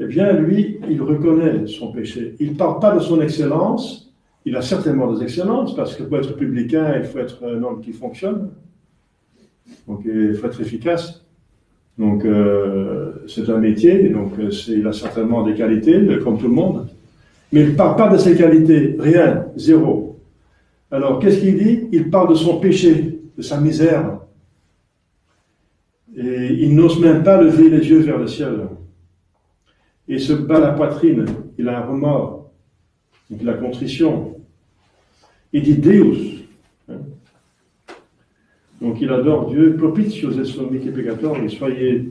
S3: Eh bien, lui, il reconnaît son péché. Il ne parle pas de son excellence, il a certainement des excellences, parce que pour être publicain, il faut être un homme qui fonctionne. Donc, il faut être efficace. Donc, c'est un métier, donc il a certainement des qualités, comme tout le monde. Mais il ne parle pas de ses qualités, rien, zéro. Alors, qu'est-ce qu'il dit? Il parle de son péché, de sa misère. Et il n'ose même pas lever les yeux vers le ciel. Il se bat la poitrine, il a un remords, donc la contrition. Il dit Deus. Donc il adore Dieu, propitios es mihi peccatori, soyez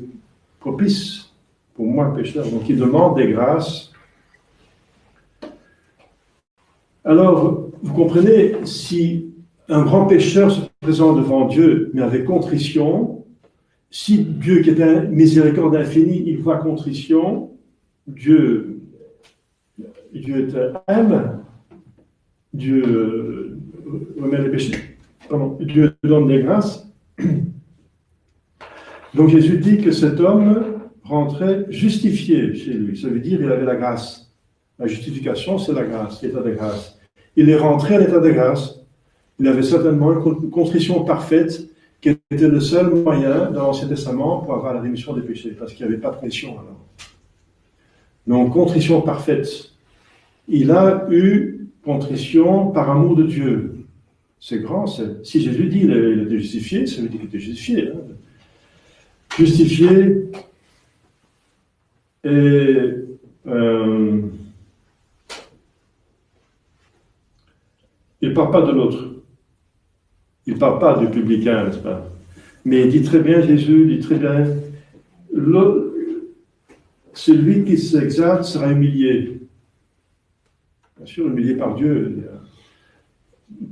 S3: propice pour moi pécheur. Donc il demande des grâces. Alors, vous comprenez, si un grand pécheur se présente devant Dieu, mais avec contrition, si Dieu qui est un miséricorde infini, il voit contrition, Dieu est humble, Dieu remet les péchés. Dieu donne des grâces. Donc Jésus dit que cet homme rentrait justifié chez lui. Ça veut dire qu'il avait la grâce. La justification, c'est la grâce, l'état de grâce. Il est rentré à l'état de grâce. Il avait certainement une contrition parfaite qui était le seul moyen dans l'Ancien Testament pour avoir la rémission des péchés, parce qu'il n'y avait pas de contrition alors. Donc, contrition parfaite. Il a eu contrition par amour de Dieu. C'est grand. Si Jésus dit qu'il était justifié, ça veut dire qu'il était justifié. Hein. Justifié et il ne parle pas de l'autre. Il ne parle pas du publicain, n'est-ce pas? Mais il dit très bien, Jésus dit très bien, celui qui s'exalte sera humilié. Bien sûr, humilié par Dieu.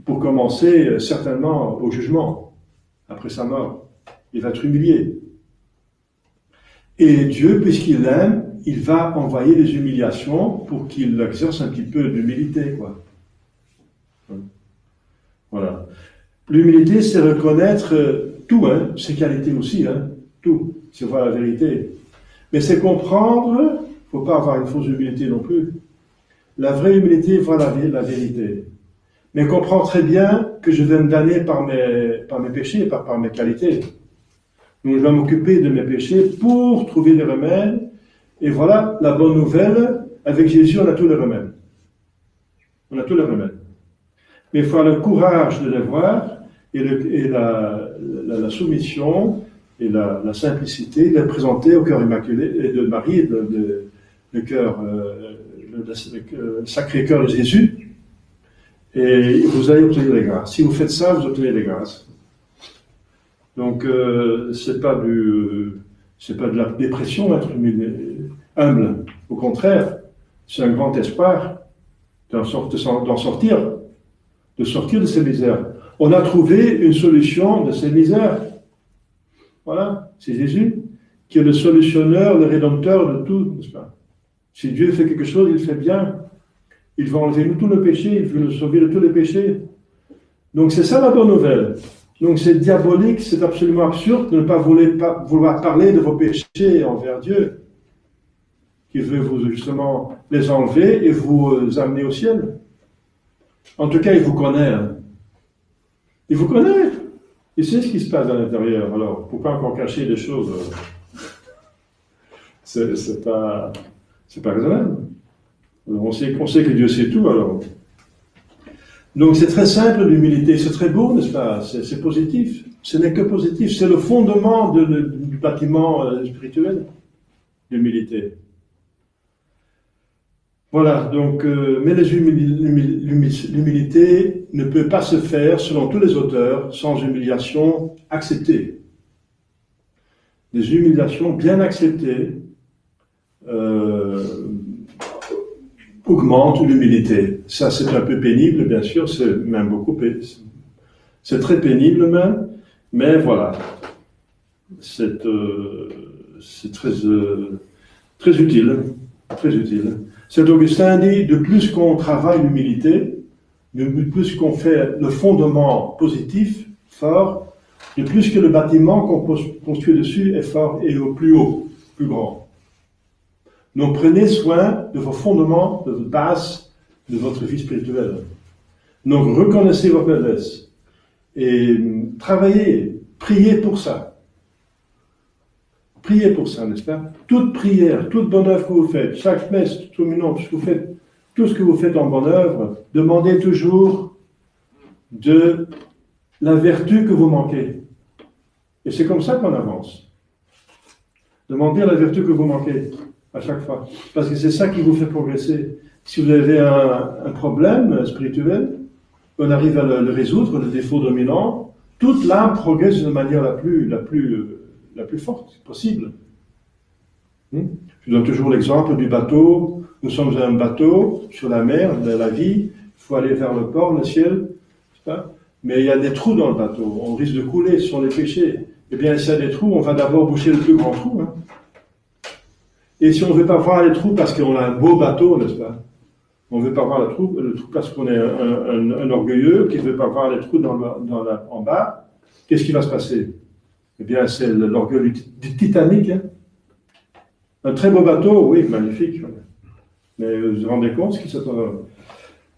S3: Pour commencer, certainement, au jugement, après sa mort. Il va être humilié. Et Dieu, puisqu'il l'aime, il va envoyer des humiliations pour qu'il exerce un petit peu d'humilité, quoi. Voilà. L'humilité, c'est reconnaître tout, hein, ses qualités aussi, hein, tout. C'est voir la vérité. Mais c'est comprendre, il ne faut pas avoir une fausse humilité non plus. La vraie humilité voit la vérité. Mais comprend très bien que je vais me damner par mes péchés, par mes qualités. Donc je vais m'occuper de mes péchés pour trouver des remèdes. Et voilà la bonne nouvelle, avec Jésus, on a tous les remèdes. On a tous les remèdes. Mais il faut avoir le courage de les voir et la soumission et la simplicité de les présenter au cœur immaculé et de Marie, le cœur, le sacré cœur de Jésus. Et vous allez obtenir les grâces. Si vous faites ça, vous obtenez les grâces. Donc, c'est pas de la dépression d'être humble. Au contraire, c'est un grand espoir d'en sortir de ces misères. On a trouvé une solution de ces misères. Voilà, c'est Jésus qui est le solutionneur, le rédempteur de tout, n'est-ce pas? Si Dieu fait quelque chose, il le fait bien. Il va enlever tous nos péchés, il veut nous sauver de tous les péchés. Donc c'est ça la bonne nouvelle. Donc c'est diabolique, c'est absolument absurde de ne pas vouloir parler de vos péchés envers Dieu, qui veut vous justement les enlever et vous amener au ciel. En tout cas, il vous connaît. Hein. Il vous connaît. Il sait ce qui se passe à l'intérieur. Alors, pourquoi encore cacher des choses? C'est C'est pas raisonnable. Alors on sait que Dieu sait tout, alors. Donc c'est très simple l'humilité, c'est très beau, n'est-ce pas? C'est positif. Ce n'est que positif. C'est le fondement du bâtiment spirituel, l'humilité. Voilà, donc, mais l'humilité ne peut pas se faire, selon tous les auteurs, sans humiliation acceptée. Les humiliations bien acceptées augmentent l'humilité. Ça, c'est un peu pénible, bien sûr, c'est même c'est très pénible même, mais voilà, c'est très utile, très utile. Saint Augustin dit, de plus qu'on travaille l'humilité, de plus qu'on fait le fondement positif, fort, de plus que le bâtiment qu'on construit dessus est fort et au plus haut, plus grand. Donc prenez soin de vos fondements, de votre base, de votre vie spirituelle. Donc reconnaissez vos faiblesses et travaillez, priez pour ça. Priez pour ça, n'est-ce pas? Toute prière, toute bonne œuvre que vous faites, chaque messe, tout ce que vous faites en bonne œuvre, demandez toujours de la vertu que vous manquez. Et c'est comme ça qu'on avance. Demandez la vertu que vous manquez à chaque fois. Parce que c'est ça qui vous fait progresser. Si vous avez un problème spirituel, on arrive à le résoudre, le défaut dominant, toute l'âme progresse de manière la plus forte possible. Je donne toujours l'exemple du bateau. Nous sommes un bateau sur la mer, de la vie. Il faut aller vers le port, le ciel. Mais il y a des trous dans le bateau. On risque de couler, ce sont les péchés. Eh bien, s'il y a des trous, on va d'abord boucher le plus grand trou. Et si on ne veut pas voir les trous parce qu'on a un beau bateau, n'est-ce pas? On ne veut pas voir le trou parce qu'on est un orgueilleux qui ne veut pas voir les trous en bas. Qu'est-ce qui va se passer? Eh bien, c'est l'orgueil du Titanic. Un très beau bateau, oui, magnifique. Mais vous vous rendez compte ce qui s'attend?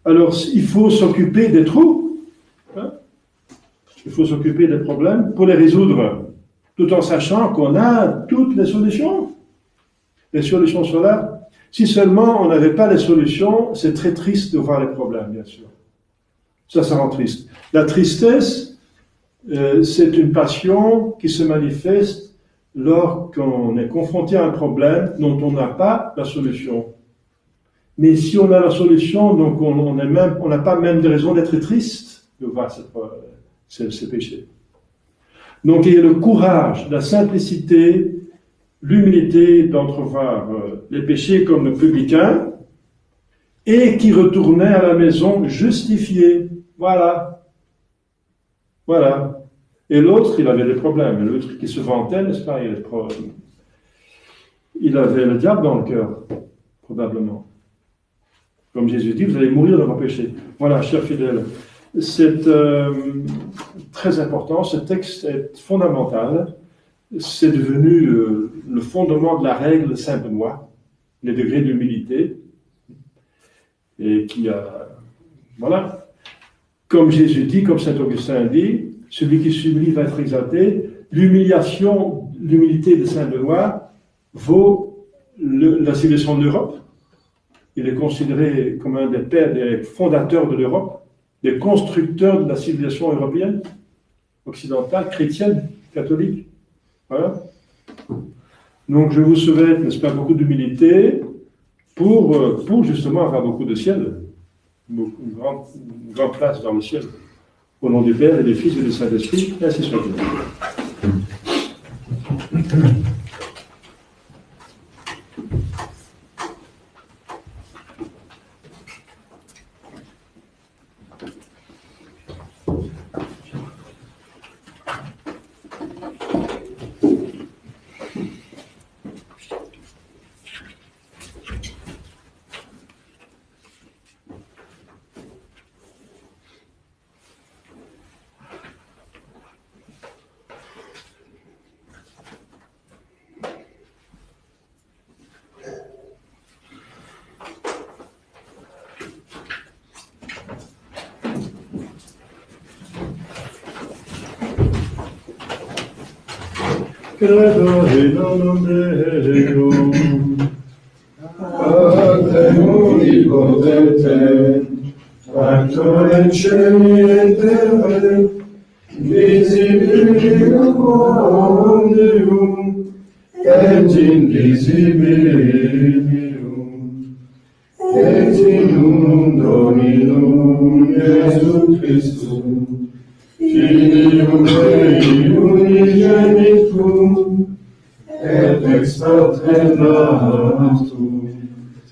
S3: Alors, il faut s'occuper des trous. Il faut s'occuper des problèmes pour les résoudre, tout en sachant qu'on a toutes les solutions. Les solutions sont là. Si seulement on n'avait pas les solutions, c'est très triste de voir les problèmes, bien sûr. Ça rend triste. La tristesse, c'est une passion qui se manifeste lorsqu'on est confronté à un problème dont on n'a pas la solution. Mais si on a la solution, donc on n'a pas même de raison d'être triste de voir ces péchés. Donc il y a le courage, la simplicité, l'humilité d'entrevoir les péchés comme le publicain et qui retournait à la maison justifié. Voilà. Et l'autre, il avait des problèmes. L'autre qui se vantait, n'est-ce pas? Il avait le diable dans le cœur, probablement. Comme Jésus dit, vous allez mourir dans vos péchés. Voilà, chers fidèles. C'est très important, ce texte est fondamental. C'est devenu le fondement de la règle de Saint Benoît, les degrés d'humilité. Et voilà. Comme Jésus dit, comme Saint Augustin dit, celui qui s'humilie va être exalté. L'humilité de Saint Benoît vaut la civilisation de l'Europe. Il est considéré comme un des pères, des fondateurs de l'Europe, des constructeurs de la civilisation européenne, occidentale, chrétienne, catholique. Voilà. Donc je vous souhaite, n'est-ce pas, beaucoup d'humilité pour justement avoir beaucoup de ciel, une grande place dans le ciel. Au nom du Père et du Fils et du Saint-Esprit, ainsi soit-il. Credo in nome Deum. omnipotentem, Factorem Celi et Terrae, visibilium omnium, et invisibilium, et in unum Dominum Iesu Christum, Filium Dei unigenitum, et ex Patre natum,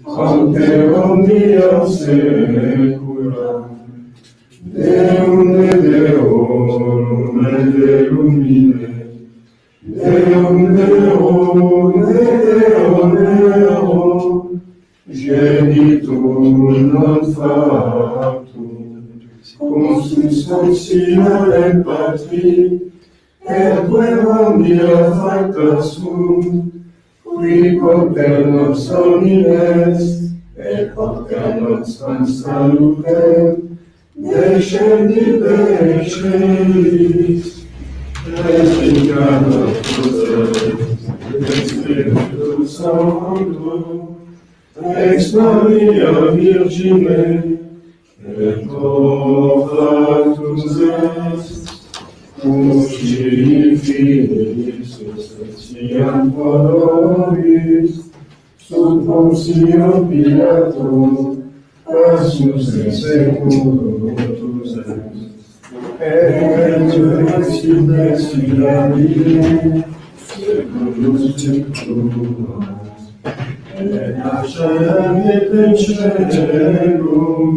S3: ante omnia saecula, Deum et Deorum et Deum ine, Deum Deum et Deum Deum, genitum non factum, cum substantia et patri, et quem omnia facta sunt, qui conter nos homines, et conter nos consalutem, descendit de celis, et incarnatus et Spiritus Sanctus, ex Maria Virgine, et proflatus est, Usci finis etiam poloris, sub Pontio Pilato, passus in seculotus est, et resurrectione seculus seculorum, et nascet in caelum,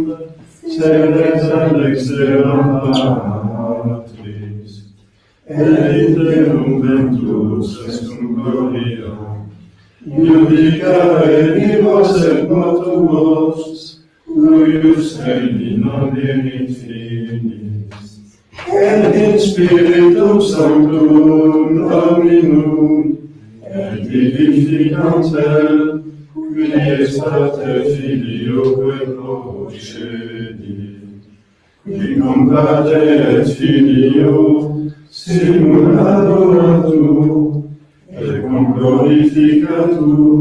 S3: sedes ad exteram patris, et Deum ventus est gloria, iudica vivos et mortuos, cuius Dei non venit finis, et in Spiritum Sanctum Dominum, et vivificantem, qui ex Pater Filio et procedit, qui cum Pater et Filio simul adoratur, et cum glorificatur,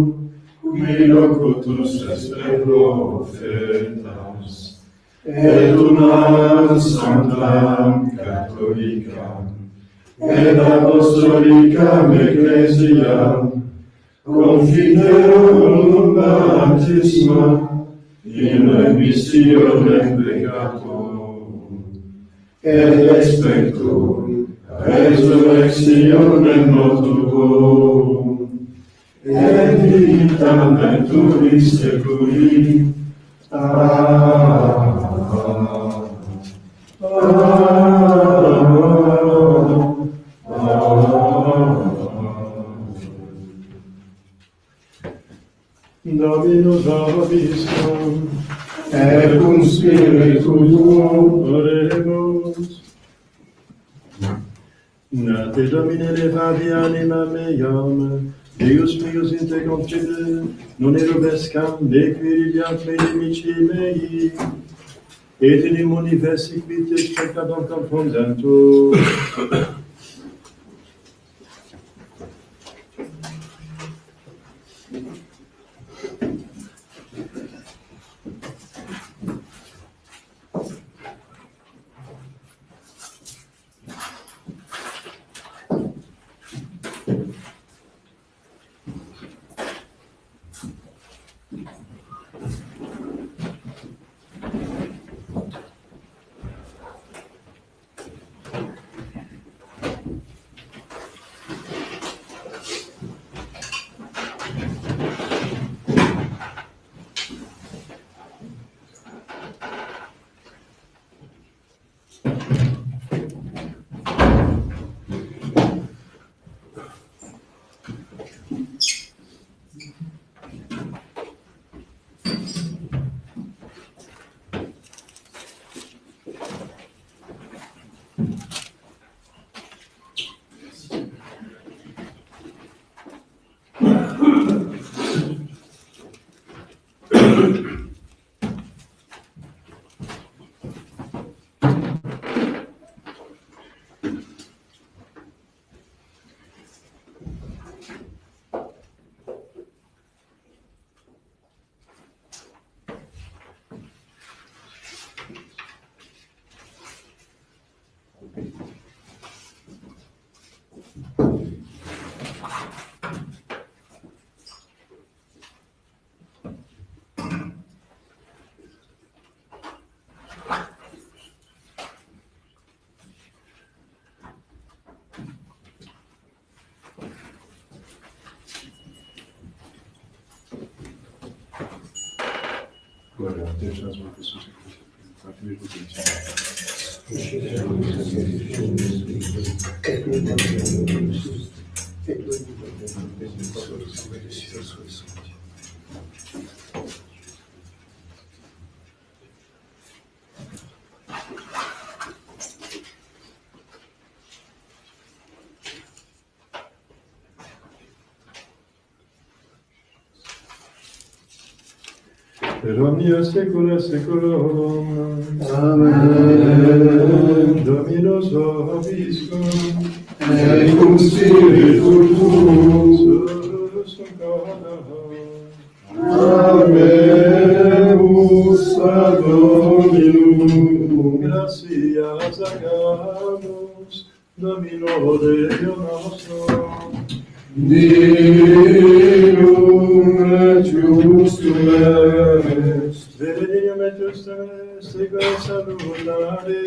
S3: qui locutus est per prophetas, et unam sanctam catholicam, et apostolicam ecclesiam, confiterum baptisma, in remissionem peccatorum, et expectum resurrectionem mortuorum, et vitam venturis seculi. Dominus vobiscum, et cum spiritu tuo, oremus. Nate Domine levavi anima meam, Deus meus in te confide, non erubescam, nequiridiam me nemici mei, et in universi qui te spectator confundentur.
S1: Voilà.
S3: Per omnia saecula saeculorum.
S2: Amen.
S3: Dominus vobiscum.
S2: Et cum spiritu tuo.
S3: Susum corda.
S2: Amemus ad Dominum.
S3: Gratias agamus, Domino Deo nostro.
S2: Divum et justum est.
S3: Benedium et justum est, ego salutare,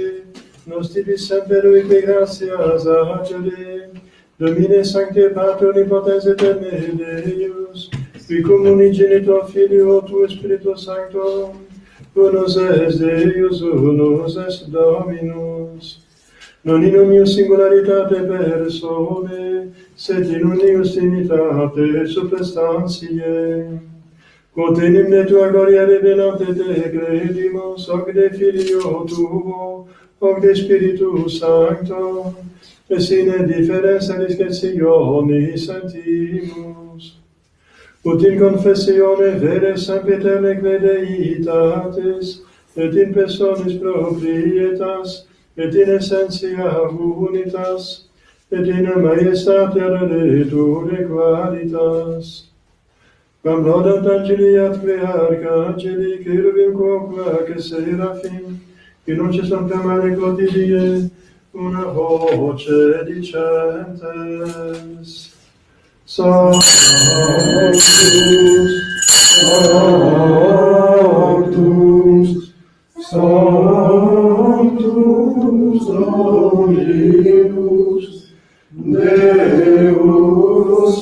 S3: nos tibi semper qui gratias agere, Domine sancte Pater omnipotens aeterne Deus, qui communi genitor Filio tu Spiritus Sancto, unus est Deus, unus est Dominus, non in unius singularitate personae, sed in unius trinitate substantiae. Quod in hymne tua gloria revelante te credimus, hoc de Filio tuo, hoc de Spiritus Sancto, et sine differenza discretione sentimus. Ut in confessione vere sempiterne credeitatis, et in personis proprietas, et in essentia unitas, et in majestate redentore qualitas. Quam laudant angeli atque arcangeli, cherubim quoque seraphim, in noce sanctamane quotidie, una voce dicentes. Sanctus, Sanctus, Sanctus Dominus, Deus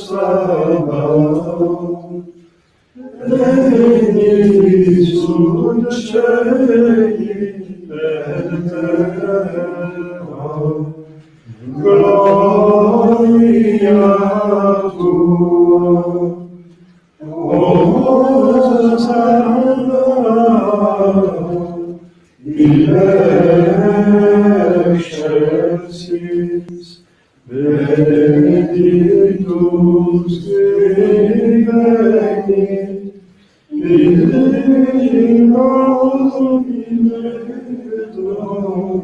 S3: Sabaoth, Regni sunt celi et terra, gloria tua, Hosanna in excelsis, benedictus qui venit, in nomine Domini.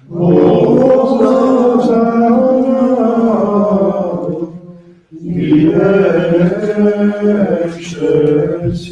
S3: Hosanna in excelsis.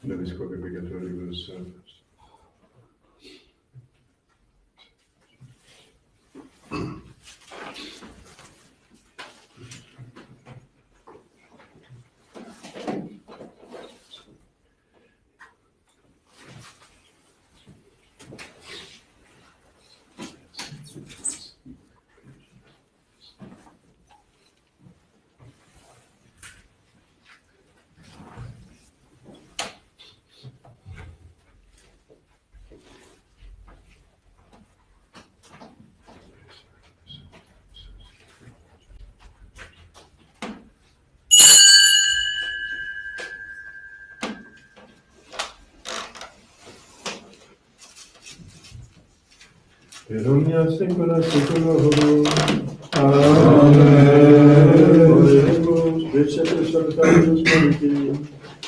S3: Növiskog obligatorius. Per omnia secula seculorum. Amen. Oremus, decetus salutatus politi,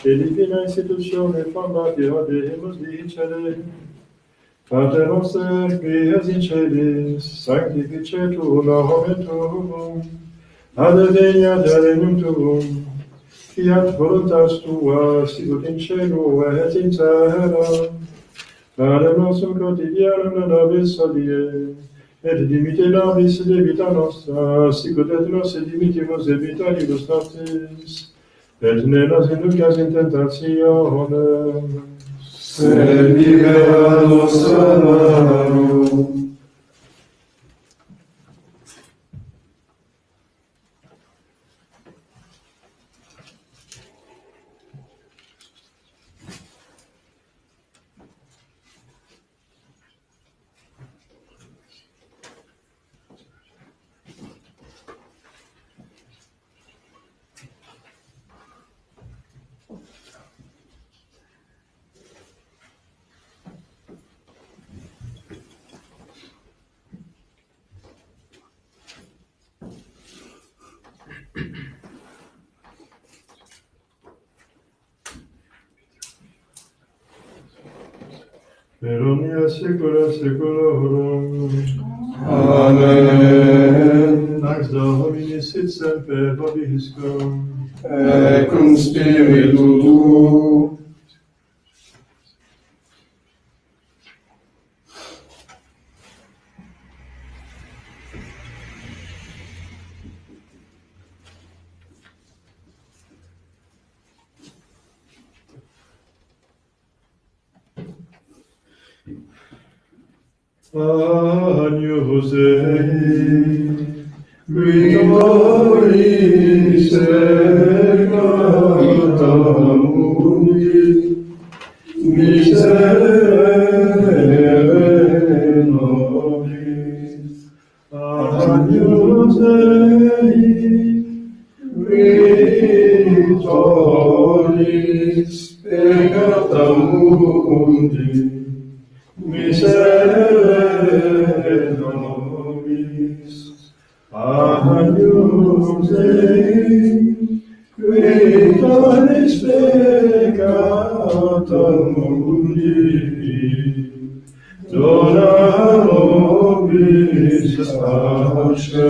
S3: e divina institutione fondatio Deus dicere, Pater noster, qui es in celis, sanctificetur nomen tuum, adveniat regnum tuum, fiat voluntas tua, sicut in cielo et in terra. Panem nostrum quotidianum da nobis hodie, et dimitte nobis debita nostra, sicut et nos dimittimus debitoribus nostris, et ne nos inducas in tentationem,
S2: sed libera nos a malo.
S3: per omnia secula seculorum.
S2: Amen.
S3: Pax Domini sit semper vobiscum,
S2: Et cum spiritu tuo.
S3: Agnus Dei, Victoris peccata mundi, miserere nobis, Agnus Dei, victoris peccata mundi, miserere nobis, Agnus Dei, victoris peccata mundi, dona nobis pace.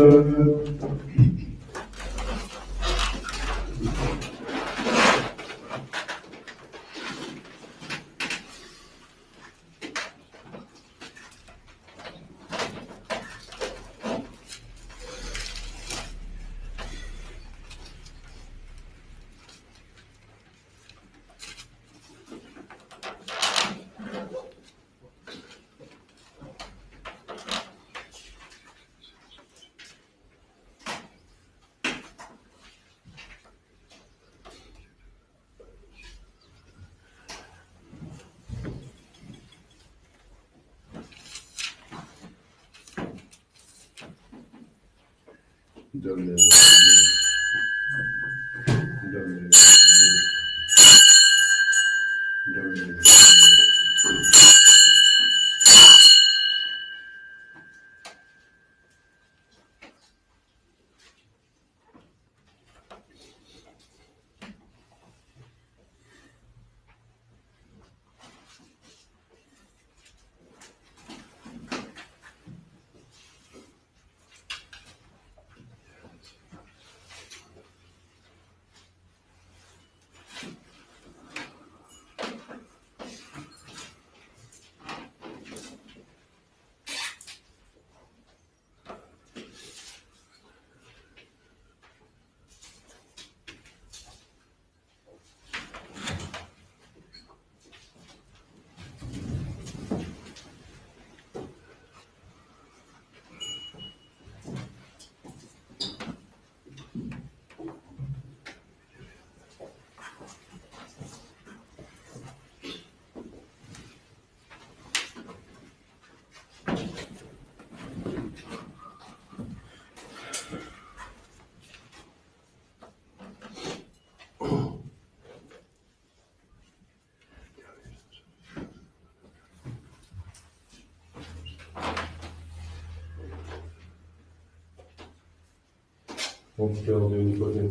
S4: Mon cœur de Nicodème,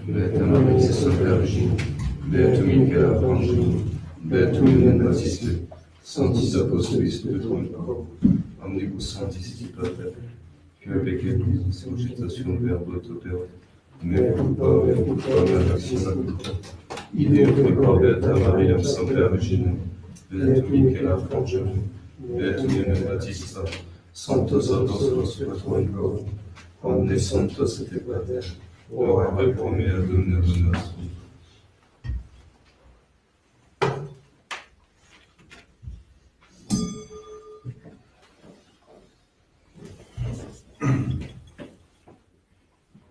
S1: Beata Maria, Sainte Virgine, Beatum Michael Arcangelo, Beatum Ioann Baptiste, Sanctis Apostolis Petrum, Omnibus Sanctis Pater, que avec l'Église, sans agitation de verbe opéra, mais culpa, ideo culpa, Beata Maria, Sainte Virgine, Beatum Michael Arcangelo, Beatum Ioann Baptiste, Sanctos Apostolus Petrum, omnes santos et pater, ora pro mea Domine nostrum.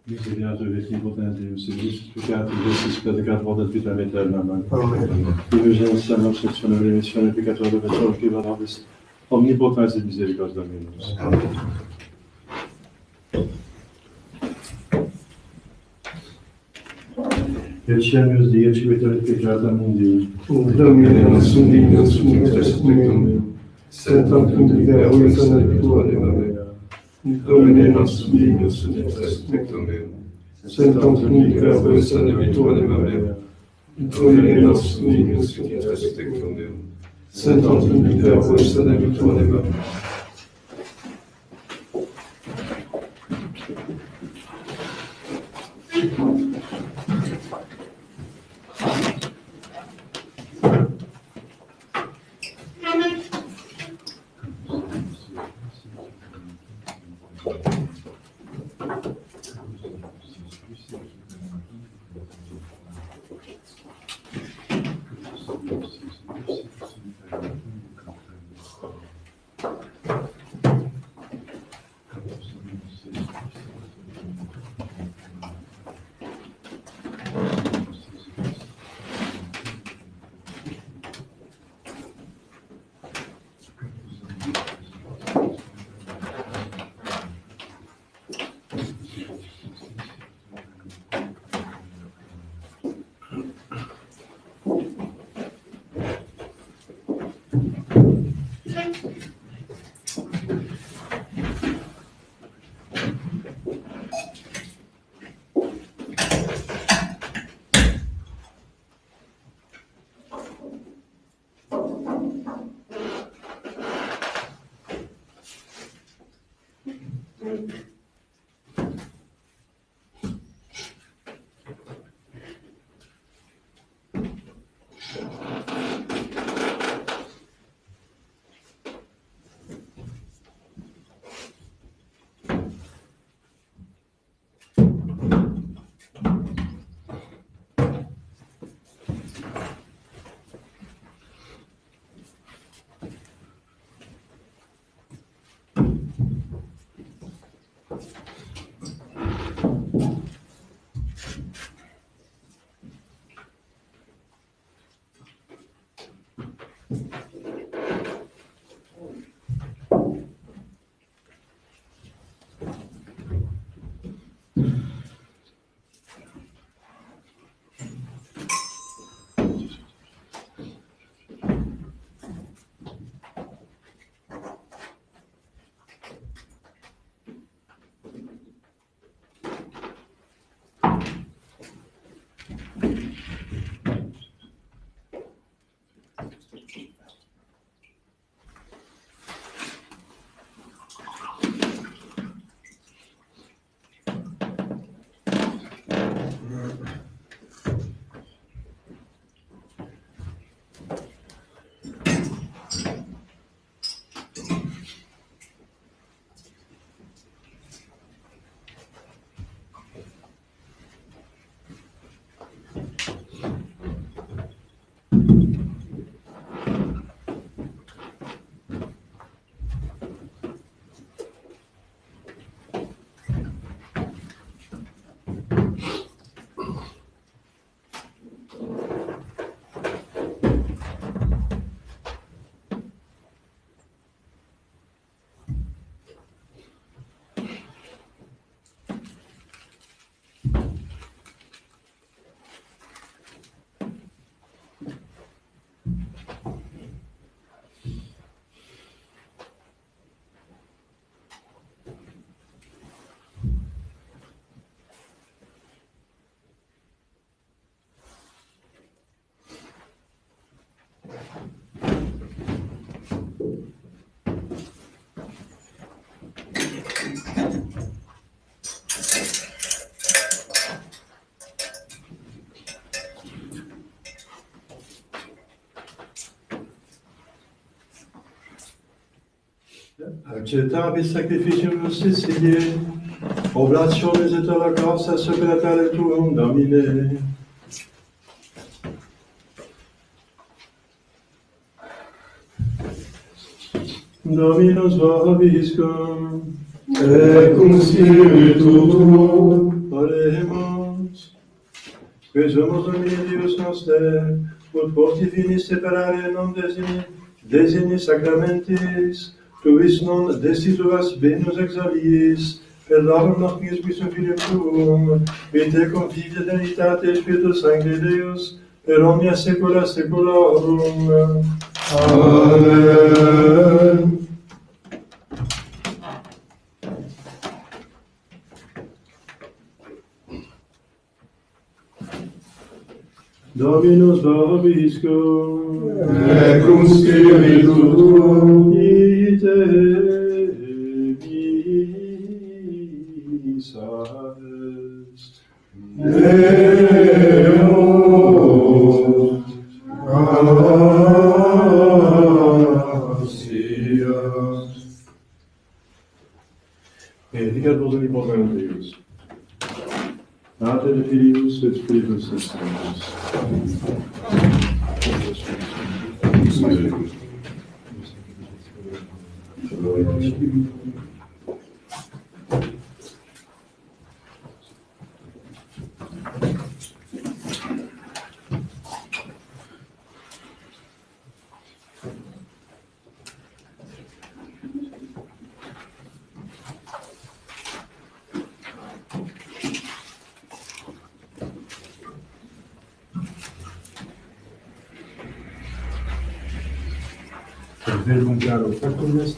S3: Misericors omnipotens Deus, justificatus Deus, predicat votat vitam aeternam.
S2: Amen.
S3: Divulgens nostra sectionem remissione peccatorum et salvifica nobis, omnipotens et misericors Dominus.
S1: Amen.
S3: Eccemus Dei civitatis peccata mundi,
S2: Domine nostrum dignus est meum, sed tantum dicere sanabituo anima Domine nostrum dignus est meum, sed tantum dicere sanabituo anima Domine nostrum dignus est meum, sed tantum dicere sanabituo anima
S3: Accettavis sacrificium Siciliae, oblationes et holocaustas secretare tuum, Domine. Dominus vobiscum,
S2: et cum spiritu tuo,
S3: oremus. Quesumus Domine Deus noster, ut forti finis separare non designi sacramentis, tuis non destituas benus exaliis, per labor nostris quisum filium tuum, et te confidia denitate Spiritus Sancti Deus, per omnia saecula saeculorum.
S2: Amen.
S3: Dominus vobiscum,
S2: Et cum spiritu tuo,
S3: ite visas.
S2: Deus, gratias.
S3: Benedicat vos omnipotens Deus, Pater et Filius et Spiritus Sanctus. Verbum factum est.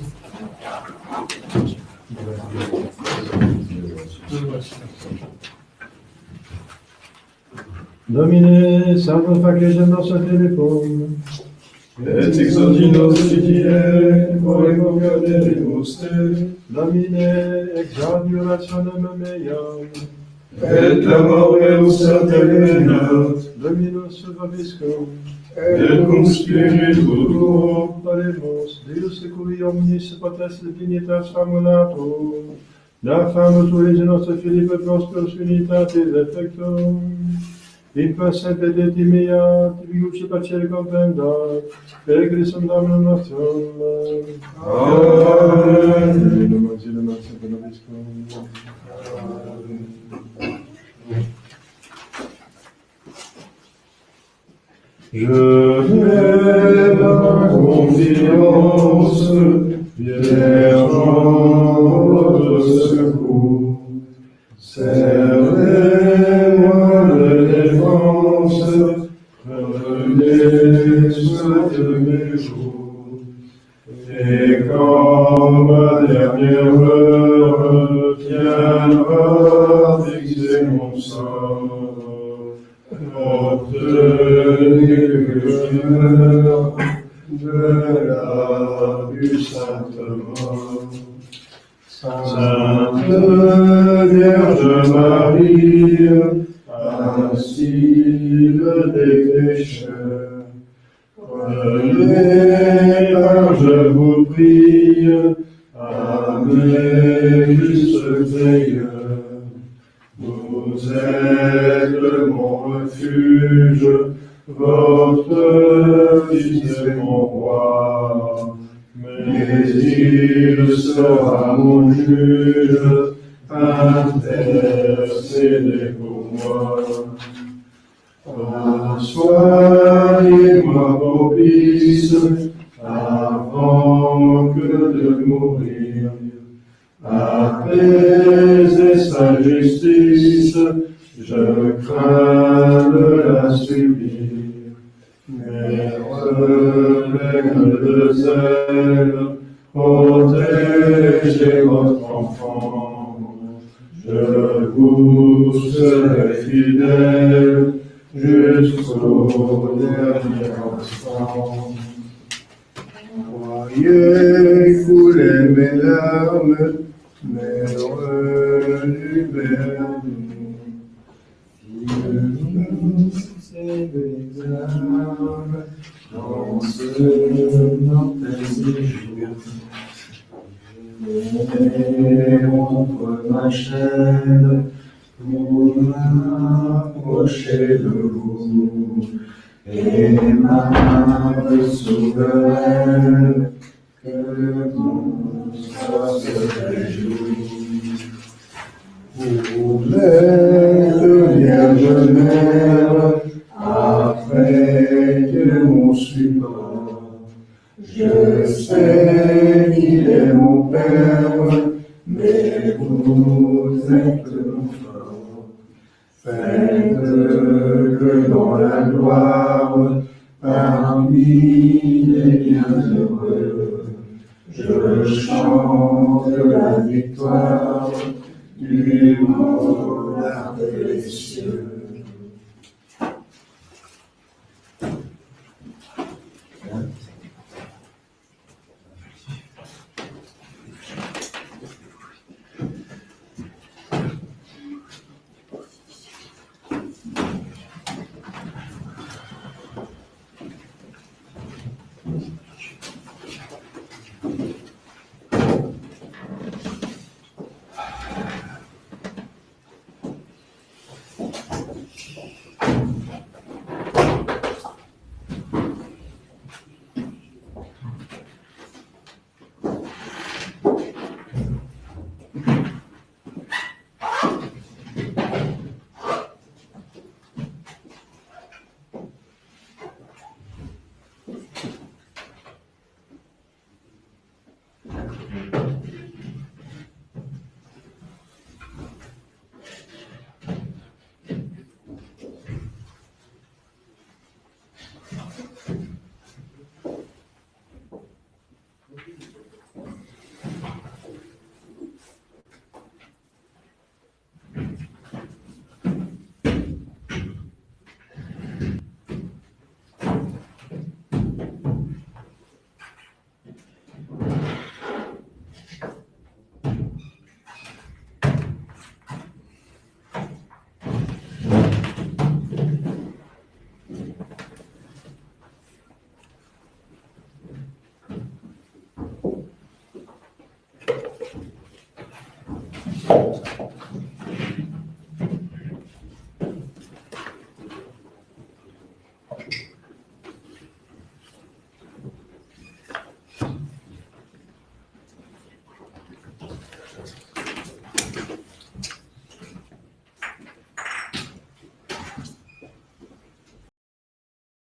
S3: Domine, salva facesem nostra telefon,
S2: et exaudi nos fidei, volevo gademus te,
S3: Domine, exaudiorationem meam,
S2: et amoreus intervenat,
S3: Dominus vobiscum,
S2: et cum spiritu tuo,
S3: Paremus, Deus seculi omnis potest dignitas famulatum, da famus origine nostra Philippe Prosperus unitatis effectum, in semper de timea, tibius pacere compendat, per Christum Dominum nostrum.
S2: Amen.
S3: In nomine Domini, Semper Nobiscum. Je mets ma confiance, Vierge en votre secours. Servez-moi de défense, prenez soin de mes jours. Et quand ma dernière heure viendra fixer mon sort, obtenez que je meure de la plus sainte mort. Sainte Vierge Marie, asile des pécheurs, prenez part, je vous prie, à mes justes veilleurs. Vous êtes mon refuge, votre Fils est mon roi. Mais il sera mon juge, intercédez pour moi. Soyez-moi propice avant que de mourir. Apaisez sa justice, je crains de la subir. Mais pleine de zèle, protégez votre enfant. Je vous serai fidèle jusqu'au dernier instant. Voyez couler mes larmes, mais libère-nous. Des âmes dans ce mortel séjour. Je rompre ma chaîne pour m'approcher de vous, et m'âme souveraine que mon sort se réjouit. Vous êtes Vierge Mère, après que mon support. Je sais qu'il est mon Père, mais vous êtes mon fort. Faites que dans la gloire, parmi les bienheureux, je chante la victoire du monarque des cieux.